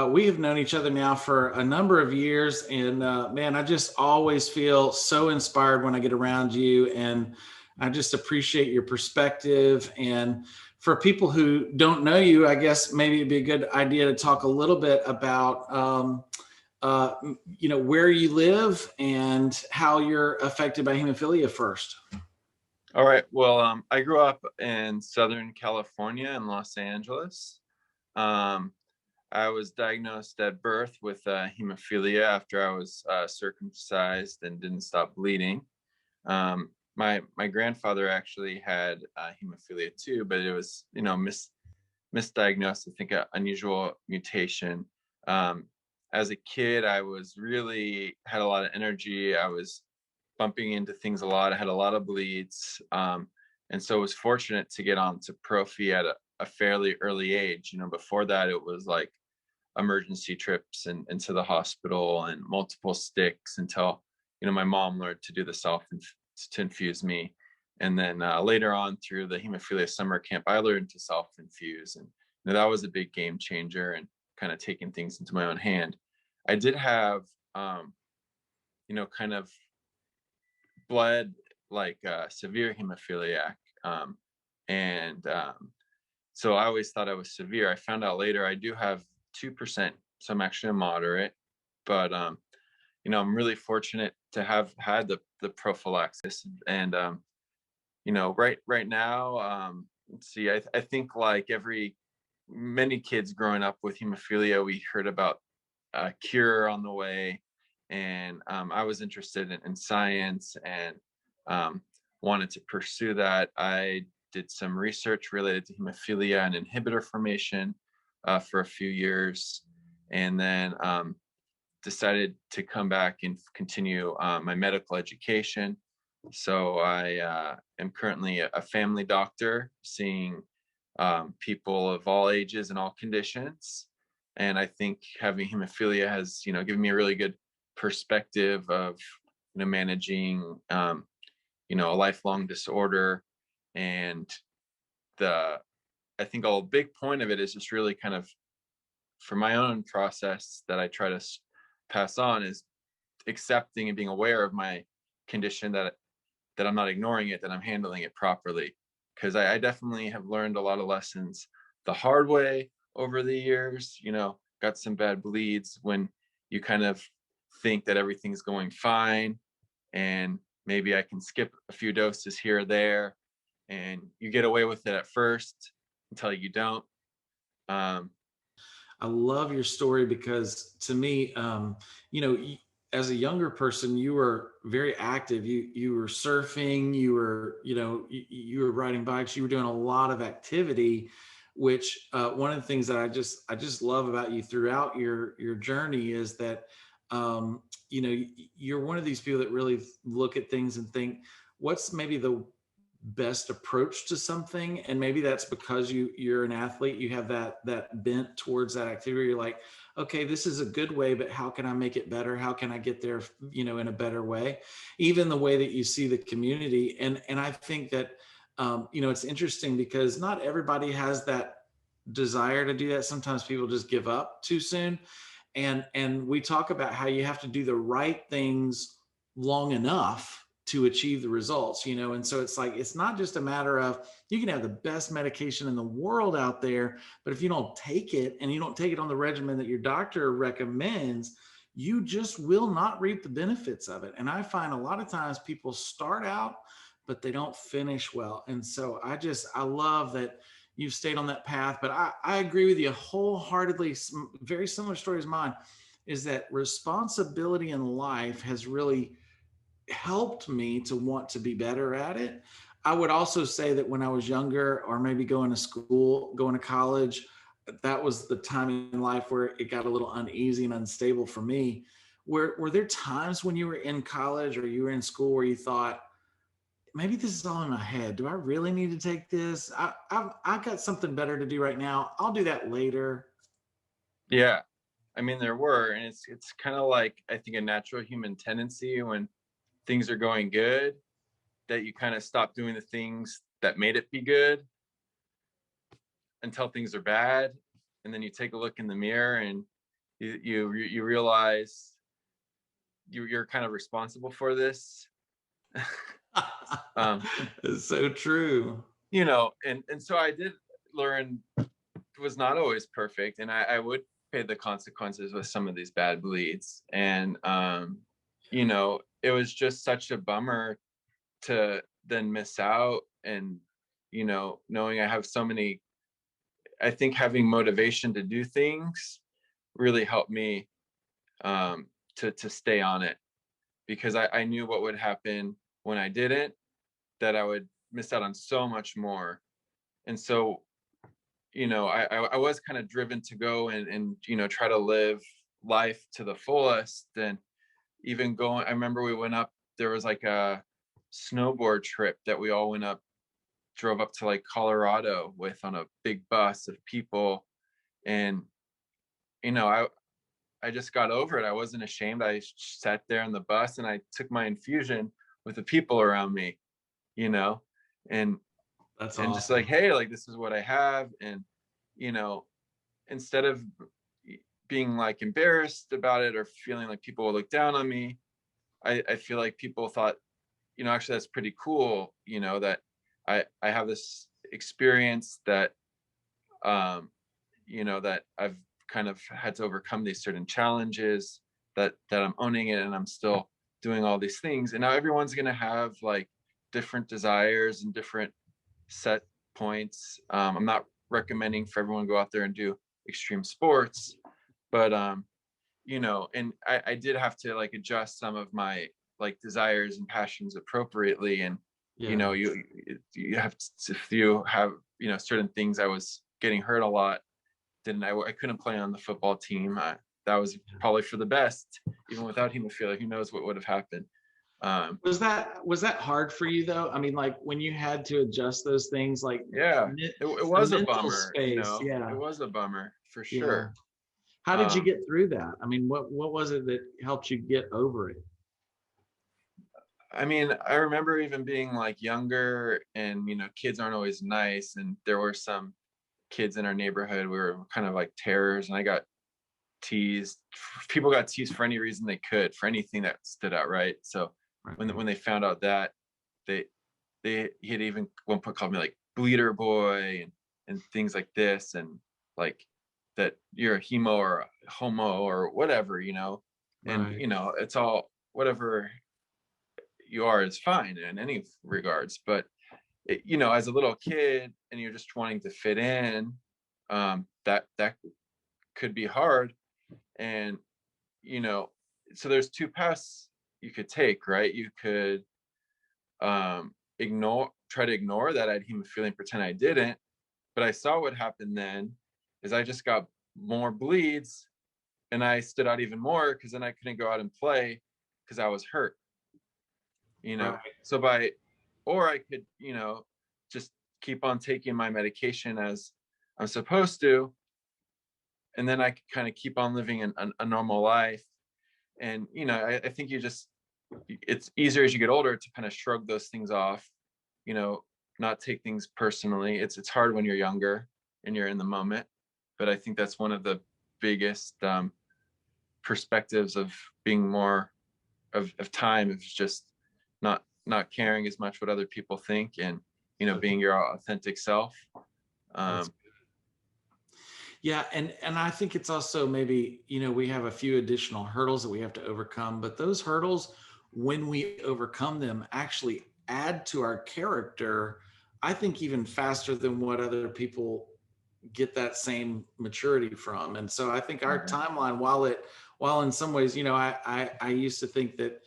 we have known each other now for a number of years, and man, I just always feel so inspired when I get around you, and I just appreciate your perspective. And for people who don't know you, I guess maybe it'd be a good idea to talk a little bit about, where you live and how you're affected by hemophilia first. All right. Well, I grew up in Southern California in Los Angeles. I was diagnosed at birth with hemophilia after I was circumcised and didn't stop bleeding. My grandfather actually had hemophilia too, but it was, misdiagnosed. I think an unusual mutation. As a kid, I was really had a lot of energy. I was bumping into things a lot. I had a lot of bleeds. And so I was fortunate to get onto Prophy at a fairly early age. Before that, it was like emergency trips and into the hospital and multiple sticks until, my mom learned to do the to infuse me. And then later on through the hemophilia summer camp, I learned to self-infuse. And that was a big game changer and kind of taking things into my own hand. I did have, kind of bled like severe hemophiliac. So I always thought I was severe. I found out later I do have 2%, so I'm actually a moderate. But, I'm really fortunate to have had the prophylaxis. And, right now, let's see, I think like many kids growing up with hemophilia, we heard about a cure on the way. And I was interested in science and wanted to pursue that. I did some research related to hemophilia and inhibitor formation for a few years, and then decided to come back and continue my medical education. So I am currently a family doctor, seeing people of all ages and all conditions. And I think having hemophilia has, given me a really good perspective of, managing, a lifelong disorder and, I think a big point of it is just really kind of for my own process that I try to pass on is accepting and being aware of my condition, that I'm not ignoring it, that I'm handling it properly. Because I definitely have learned a lot of lessons the hard way over the years, got some bad bleeds when you kind of think that everything's going fine and maybe I can skip a few doses here or there, and you get away with it at first until you don't. I love your story because to me, as a younger person, you were very active. You were surfing, you were riding bikes, you were doing a lot of activity, which one of the things that I just love about you throughout your journey is that you're one of these people that really look at things and think, what's maybe the best approach to something, and maybe that's because you're an athlete, you have that bent towards that activity. You're like, okay, this is a good way, but how can I make it better? How can I get there in a better way? Even the way that you see the community. And I think that it's interesting because not everybody has that desire to do that. Sometimes people just give up too soon, and we talk about how you have to do the right things long enough to achieve the results, and so it's like, it's not just a matter of, you can have the best medication in the world out there, but if you don't take it, and you don't take it on the regimen that your doctor recommends, you just will not reap the benefits of it. And I find a lot of times people start out, but they don't finish well. And so I love that you've stayed on that path. But I agree with you wholeheartedly. Very similar story as mine, is that responsibility in life has really helped me to want to be better at it. I would also say that when I was younger, or maybe going to school, going to college, that was the time in life where it got a little uneasy and unstable for me. Were there times when you were in college or you were in school where you thought, maybe this is all in my head. Do I really need to take this? I've got something better to do right now. I'll do that later. Yeah, I mean, there were, and it's kind of like, I think, a natural human tendency when things are going good, that you kind of stop doing the things that made it be good until things are bad, and then you take a look in the mirror and you realize you're kind of responsible for this. It's so true. And so I did learn, it was not always perfect, and I would pay the consequences with some of these bad bleeds. And it was just such a bummer to then miss out. And knowing I have so many, I think having motivation to do things really helped me to stay on it, because I knew what would happen when I didn't, that I would miss out on so much more. And so I was kind of driven to go and try to live life to the fullest. And even going, I remember we went up, there was like a snowboard trip that we all drove up to like Colorado with, on a big bus of people. And I just got over it. I wasn't ashamed. I sat there in the bus and I took my infusion with the people around me, and That's and awesome. just like, hey, like, this is what I have. And instead of being like embarrassed about it or feeling like people will look down on me, I feel like people thought, actually, that's pretty cool, that I have this experience that that I've kind of had to overcome these certain challenges, that I'm owning it, and I'm still doing all these things. And now everyone's going to have like different desires and different set points. I'm not recommending for everyone to go out there and do extreme sports, but and I did have to like adjust some of my like desires and passions appropriately. And Yeah. you have to, if you have certain things, I was getting hurt a lot, I couldn't play on the football team. That was probably for the best. Even without hemophilia, who knows what would have happened. Was that hard for you though? I mean, like when you had to adjust those things, like Yeah, it was a bummer. space. Yeah. It was a bummer for Yeah. sure. How did you get through that? I mean, what was it that helped you get over it? I mean, I remember even being like younger, and kids aren't always nice, and there were some kids in our neighborhood we were kind of like terrors, and I got teased. People got teased for any reason they could, for anything that stood out, right? So when they found out that, they he had even one point called me like bleeder boy, and things like this, and like that you're a hemo or a homo or whatever, and Right. it's all whatever you are is fine in any regards. But as a little kid and you're just wanting to fit in, that could be hard. And so there's two paths you could take, right? You could try to ignore that I had hemophilia and pretend I didn't. But I saw what happened then is I just got more bleeds, and I stood out even more because then I couldn't go out and play because I was hurt. Right. So or I could, just keep on taking my medication as I'm supposed to, and then I could kind of keep on living a normal life. And I think it's easier as you get older to kind of shrug those things off, you know, not take things personally. It's hard when you're younger and you're in the moment, but I think that's one of the biggest perspectives of being more of time, is just not caring as much what other people think, and being your authentic self. um Yeah, and I think it's also maybe, we have a few additional hurdles that we have to overcome, but those hurdles, when we overcome them, actually add to our character, I think even faster than what other people get that same maturity from. And so I think our timeline, while in some ways, I used to think that,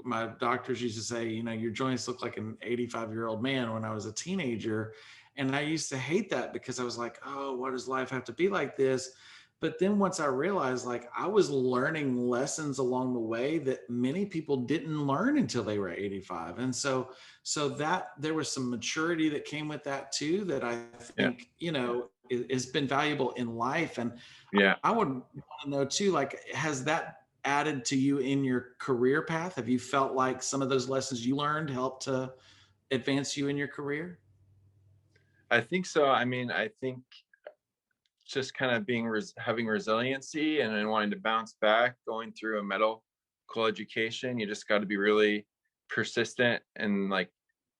my doctors used to say, your joints look like an 85-year-old man when I was a teenager. And I used to hate that because I was like, oh, what does life have to be like this? But then once I realized, like, I was learning lessons along the way that many people didn't learn until they were 85. And so that there was some maturity that came with that too, that I yeah think, has been valuable in life. And yeah I would want to know too, like, has that added to you in your career path? Have you felt like some of those lessons you learned helped to advance you in your career? I think so. I mean, I think just kind of having resiliency and then wanting to bounce back, going through a medical education, you just got to be really persistent and like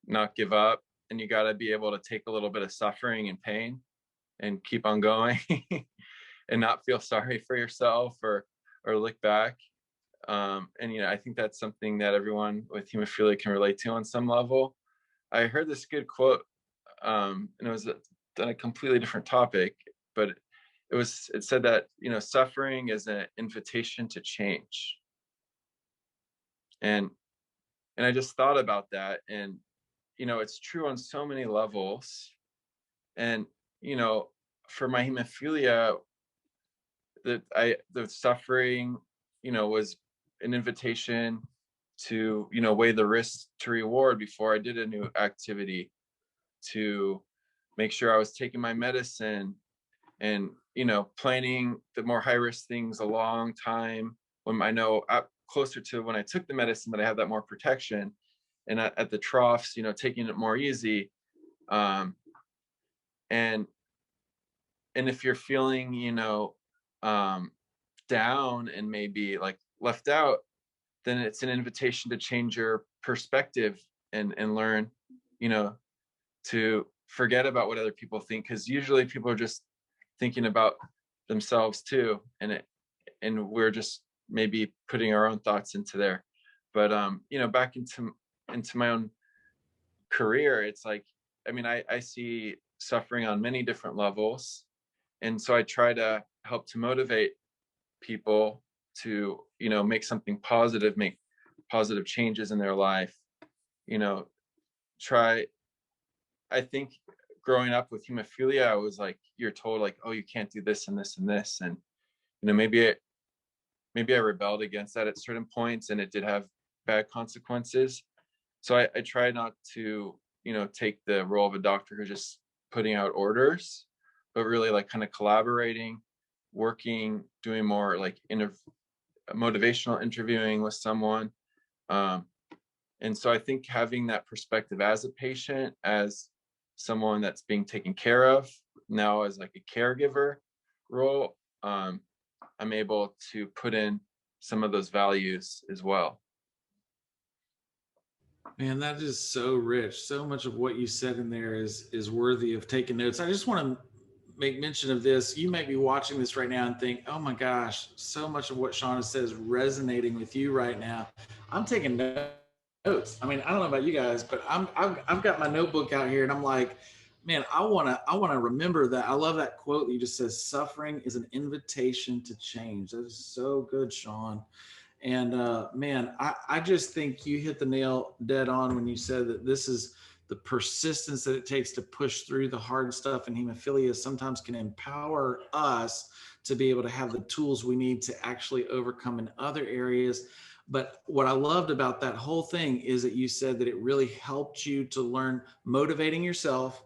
not give up, and you got to be able to take a little bit of suffering and pain and keep on going and not feel sorry for yourself or look back. And I think that's something that everyone with hemophilia can relate to on some level. I heard this good quote, and it was on a completely different topic, but it said that suffering is an invitation to change. And I just thought about that, and it's true on so many levels. And for my hemophilia, the suffering was an invitation to weigh the risk to reward before I did a new activity, to make sure I was taking my medicine, and planning the more high risk things a long time, when I know closer to when I took the medicine that I have that more protection, and at the troughs taking it more easy. um and if you're feeling um down and maybe like left out, then it's an invitation to change your perspective, and learn you know to forget about what other people think, because usually people are just thinking about themselves too, and we're just maybe putting our own thoughts into there. But back into my own career, it's like, I mean, I see suffering on many different levels, and so I try to help to motivate people to make something positive, make positive changes in their life. you know Try, I think, growing up with hemophilia, I was like, you're told like, oh, you can't do this and this and this, and maybe I rebelled against that at certain points, and it did have bad consequences. So I try not to take the role of a doctor who's just putting out orders, but really like kind of collaborating, working, doing more like motivational interviewing with someone, And so I think having that perspective as a patient, as someone that's being taken care of, now as like a caregiver role, I'm able to put in some of those values as well. Man, that is so rich. So much of what you said in there is worthy of taking notes. I just want to make mention of this. You may be watching this right now and think, "Oh my gosh, so much of what Shauna says is resonating with you right now." I'm taking notes. I mean, I don't know about you guys, but I've got my notebook out here, and I'm like, man, I wanna remember that. I love that quote that you just says, "Suffering is an invitation to change." That is so good, Sean. And man, I just think you hit the nail dead on when you said that this is the persistence that it takes to push through the hard stuff. And hemophilia sometimes can empower us to be able to have the tools we need to actually overcome in other areas. But what I loved about that whole thing is that you said that it really helped you to learn motivating yourself,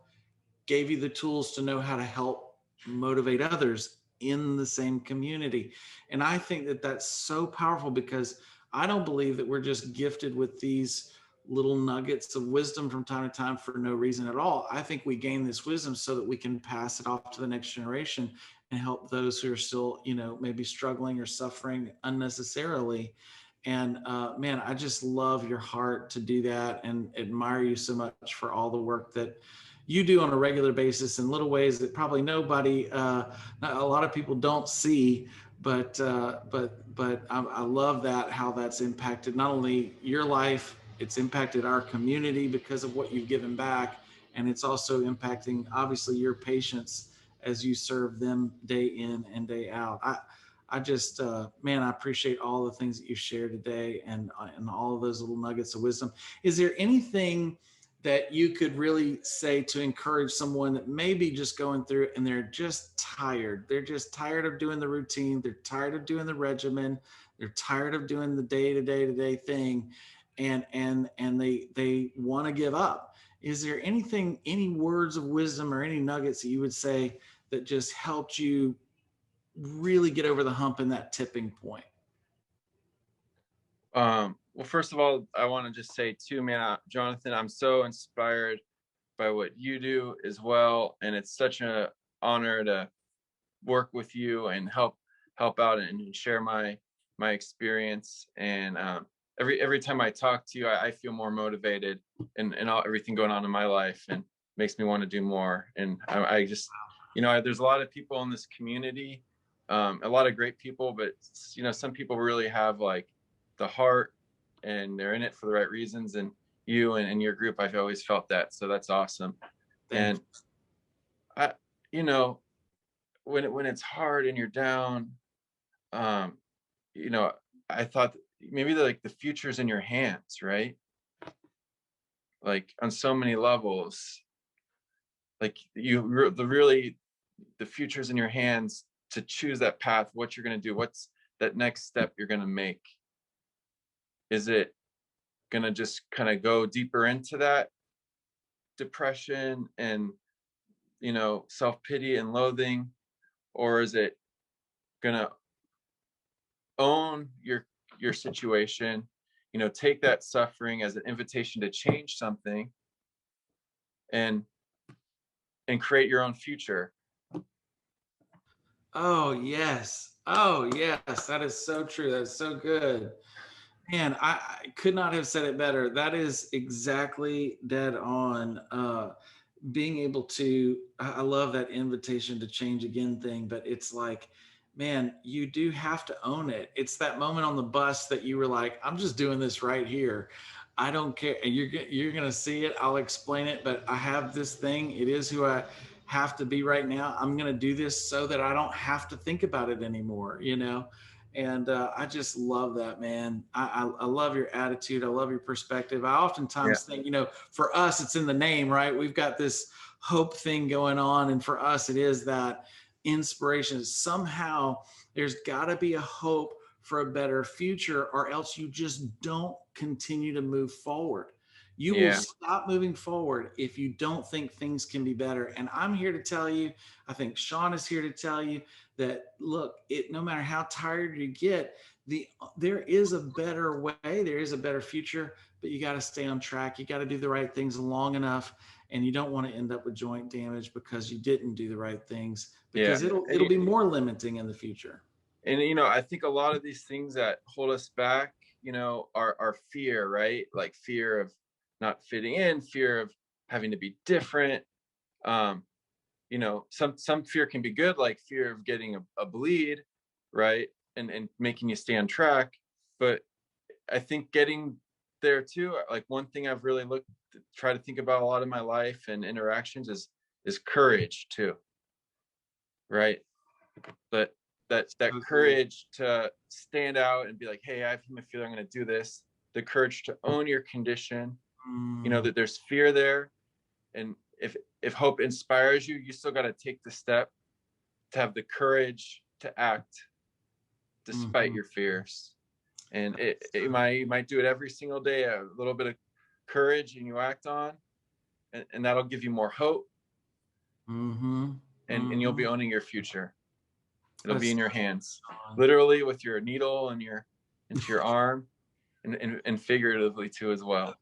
gave you the tools to know how to help motivate others in the same community. And I think that that's so powerful, because I don't believe that we're just gifted with these little nuggets of wisdom from time to time for no reason at all. I think we gain this wisdom so that we can pass it off to the next generation and help those who are still, maybe struggling or suffering unnecessarily. And man, I just love your heart to do that and admire you so much for all the work that you do on a regular basis in little ways that probably nobody, not a lot of people don't see. But I love that, how that's impacted not only your life, it's impacted our community because of what you've given back, and it's also impacting obviously your patients as you serve them day in and day out. I just, man, I appreciate all the things that you shared today, and all of those little nuggets of wisdom. Is there anything that you could really say to encourage someone that may be just going through and they're just tired? They're just tired of doing the routine. They're tired of doing the regimen. They're tired of doing the day thing, and they want to give up. Is there anything, any words of wisdom or any nuggets that you would say that just helped you really get over the hump in that tipping point? Well, first of all, I want to just say too, man, Jonathan, I'm so inspired by what you do as well, and it's such an honor to work with you and help out and share my experience. And every time I talk to you, I feel more motivated in everything going on in my life, and makes me want to do more. And I just, there's a lot of people in this community, a lot of great people, but some people really have like the heart, and they're in it for the right reasons. And you and your group, I've always felt that. So that's awesome. Thanks. And when it's hard and you're down, I thought maybe the future's in your hands, right? Like on so many levels, like the future's in your hands to choose that path, what you're going to do, what's that next step you're going to make. Is it going to just kind of go deeper into that depression and, self-pity and loathing? Or is it going to own your situation, take that suffering as an invitation to change something and create your own future? Oh yes. Oh yes. That is so true. That's so good. Man, I could not have said it better. That is exactly dead on. Being able to, I love that invitation to change again thing, but it's like, man, you do have to own it. It's that moment on the bus that you were like, I'm just doing this right here. I don't care. And you're going to see it. I'll explain it, but I have this thing. It is who I have to be right now. I'm going to do this so that I don't have to think about it anymore, And I just love that, man. I love your attitude. I love your perspective. I oftentimes think, for us, it's in the name, right? We've got this hope thing going on. And for us, it is that inspiration. Somehow there's got to be a hope for a better future, or else you just don't continue to move forward. You will stop moving forward if you don't think things can be better. And I'm here to tell you, I think Sean is here to tell you that, look, no matter how tired you get, there is a better way, there is a better future, but you got to stay on track. You got to do the right things long enough, and you don't want to end up with joint damage because you didn't do the right things, because it'll be more limiting in the future. And, you know, I think a lot of these things that hold us back, you know, are fear, right? Like fear of not fitting in, fear of having to be different. You know, some fear can be good, like fear of getting a bleed, right? And making you stay on track. But I think getting there too, like one thing I've really try to think about a lot in my life and interactions is courage too, right? But that courage to stand out and be like, hey, I have hemophilia, I'm going to do this. The courage to own your condition, you know, that there's fear there. And if hope inspires you, you still got to take the step to have the courage to act despite your fears. And you might do it every single day, a little bit of courage, and you act on, and that'll give you more hope. And you'll be owning your future. It'll be in your hands, literally with your needle and into your arm, and figuratively too as well.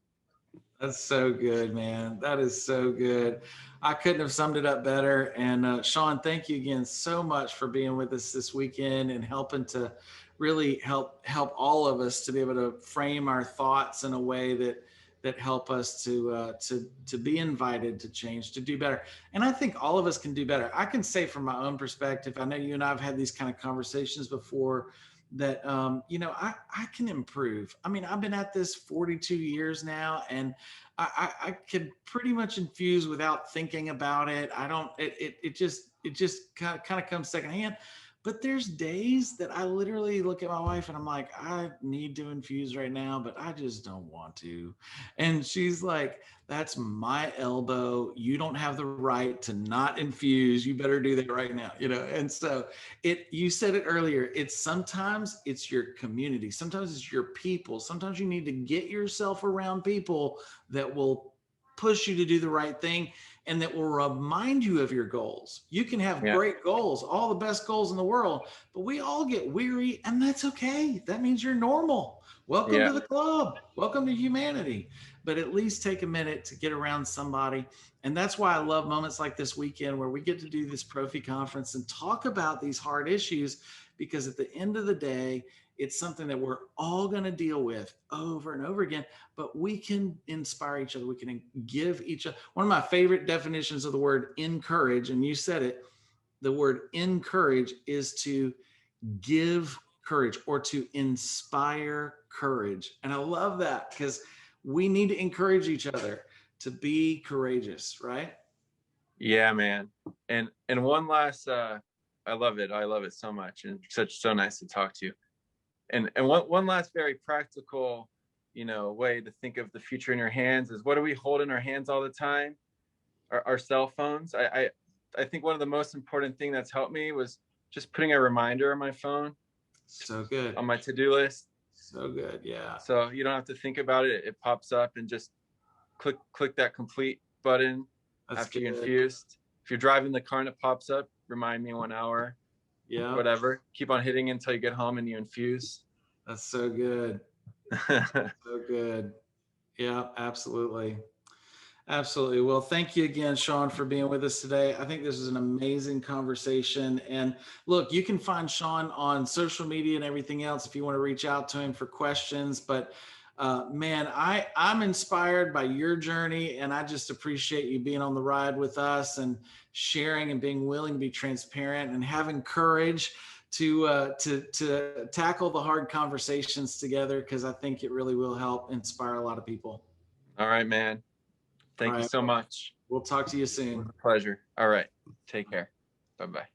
That's so good, man. That is so good. I couldn't have summed it up better. And Sean, thank you again so much for being with us this weekend and helping to really help all of us to be able to frame our thoughts in a way that help us to be invited to change, to do better. And I think all of us can do better. I can say from my own perspective, I know you and I have had these kind of conversations before, that, you know, I can improve. I mean, I've been at this 42 years now, and I can pretty much infuse without thinking about it. It just kind of comes secondhand. But there's days that I literally look at my wife and I'm like, I need to infuse right now, but I just don't want to. And she's like, that's my elbow. You don't have the right to not infuse. You better do that right now, you know? And so you said it earlier, sometimes it's your community. Sometimes it's your people. Sometimes you need to get yourself around people that will push you to do the right thing and that will remind you of your goals. You can have great goals, all the best goals in the world, but we all get weary, and that's okay. That means you're normal. Welcome to the club. Welcome to humanity. But at least take a minute to get around somebody. And that's why I love moments like this weekend where we get to do this Prophy conference and talk about these hard issues, because at the end of the day, it's something that we're all going to deal with over and over again, but we can inspire each other. We can give each other. One of my favorite definitions of the word encourage, and you said it, the word encourage is to give courage or to inspire courage. And I love that, because we need to encourage each other to be courageous, right? Yeah, man. And one last, I love it. I love it so much, and so nice to talk to you. And one last very practical, you know, way to think of the future in your hands is, what do we hold in our hands all the time? Our cell phones. I think one of the most important thing that's helped me was just putting a reminder on my phone. So good. On my to-do list. So good. Yeah. So you don't have to think about it. It pops up, and just click that complete button after you infused. If you're driving the car and it pops up, remind me 1 hour. Yeah. Whatever. Keep on hitting until you get home and you infuse. That's so good. So good. Yeah, absolutely. Absolutely. Well, thank you again, Sean, for being with us today. I think this is an amazing conversation. And look, you can find Sean on social media and everything else if you want to reach out to him for questions. But man, I'm inspired by your journey, and I just appreciate you being on the ride with us and sharing and being willing to be transparent and having courage to tackle the hard conversations together, because I think it really will help inspire a lot of people. All right, man. Thank you so much. We'll talk to you soon. It was a pleasure. All right. Take care. Bye-bye.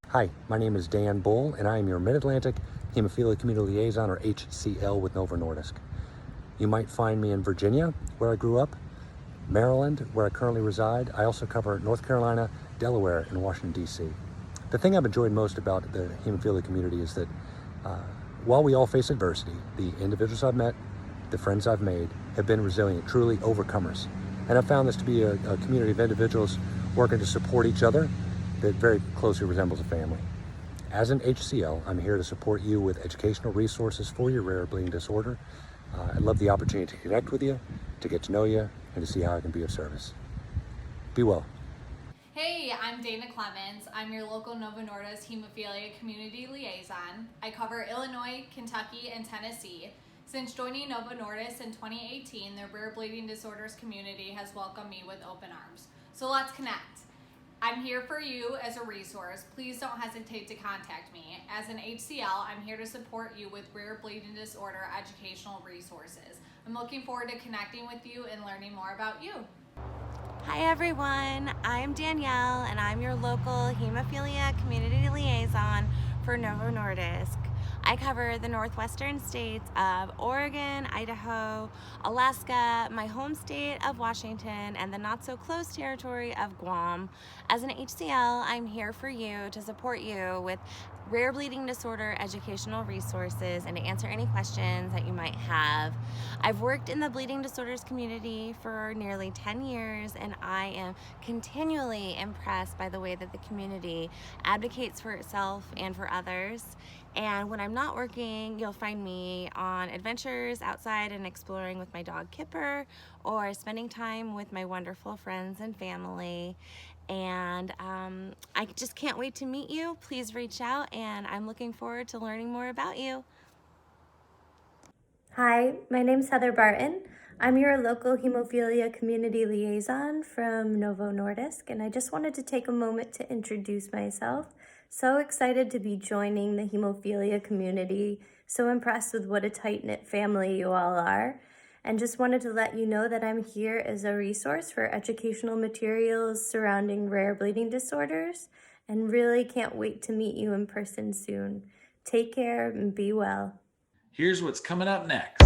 Hi, my name is Dan Bull, and I am your Mid-Atlantic Hemophilia Community Liaison, or HCL, with Novo Nordisk. You might find me in Virginia, where I grew up, Maryland, where I currently reside. I also cover North Carolina, Delaware, and Washington, D.C. The thing I've enjoyed most about the hemophilia community is that while we all face adversity, the individuals I've met, the friends I've made have been resilient, truly overcomers. And I've found this to be a community of individuals working to support each other that very closely resembles a family. As an HCL, I'm here to support you with educational resources for your rare bleeding disorder. I'd love the opportunity to connect with you, to get to know you, and to see how I can be of service. Be well. Hey, I'm Dana Clemens. I'm your local Novo Nordisk Hemophilia Community Liaison. I cover Illinois, Kentucky, and Tennessee. Since joining Novo Nordisk in 2018, the rare bleeding disorders community has welcomed me with open arms. So let's connect. I'm here for you as a resource. Please don't hesitate to contact me. As an HCL, I'm here to support you with rare bleeding disorder educational resources. I'm looking forward to connecting with you and learning more about you. Hi everyone, I'm Danielle and I'm your local hemophilia community liaison for Novo Nordisk. I cover the northwestern states of Oregon, Idaho, Alaska, my home state of Washington, and the not so close territory of Guam. As an HCL, I'm here for you to support you with rare bleeding disorder educational resources and to answer any questions that you might have. I've worked in the bleeding disorders community for nearly 10 years and I am continually impressed by the way that the community advocates for itself and for others. And when I'm not working, you'll find me on adventures outside and exploring with my dog Kipper, or spending time with my wonderful friends and family. And I just can't wait to meet you. Please reach out and I'm looking forward to learning more about you. Hi, my name's Heather Barton. I'm your local hemophilia community liaison from Novo Nordisk, and I just wanted to take a moment to introduce myself. So excited to be joining the hemophilia community. So impressed with what a tight-knit family you all are. And just wanted to let you know that I'm here as a resource for educational materials surrounding rare bleeding disorders, and really can't wait to meet you in person soon. Take care and be well. Here's what's coming up next.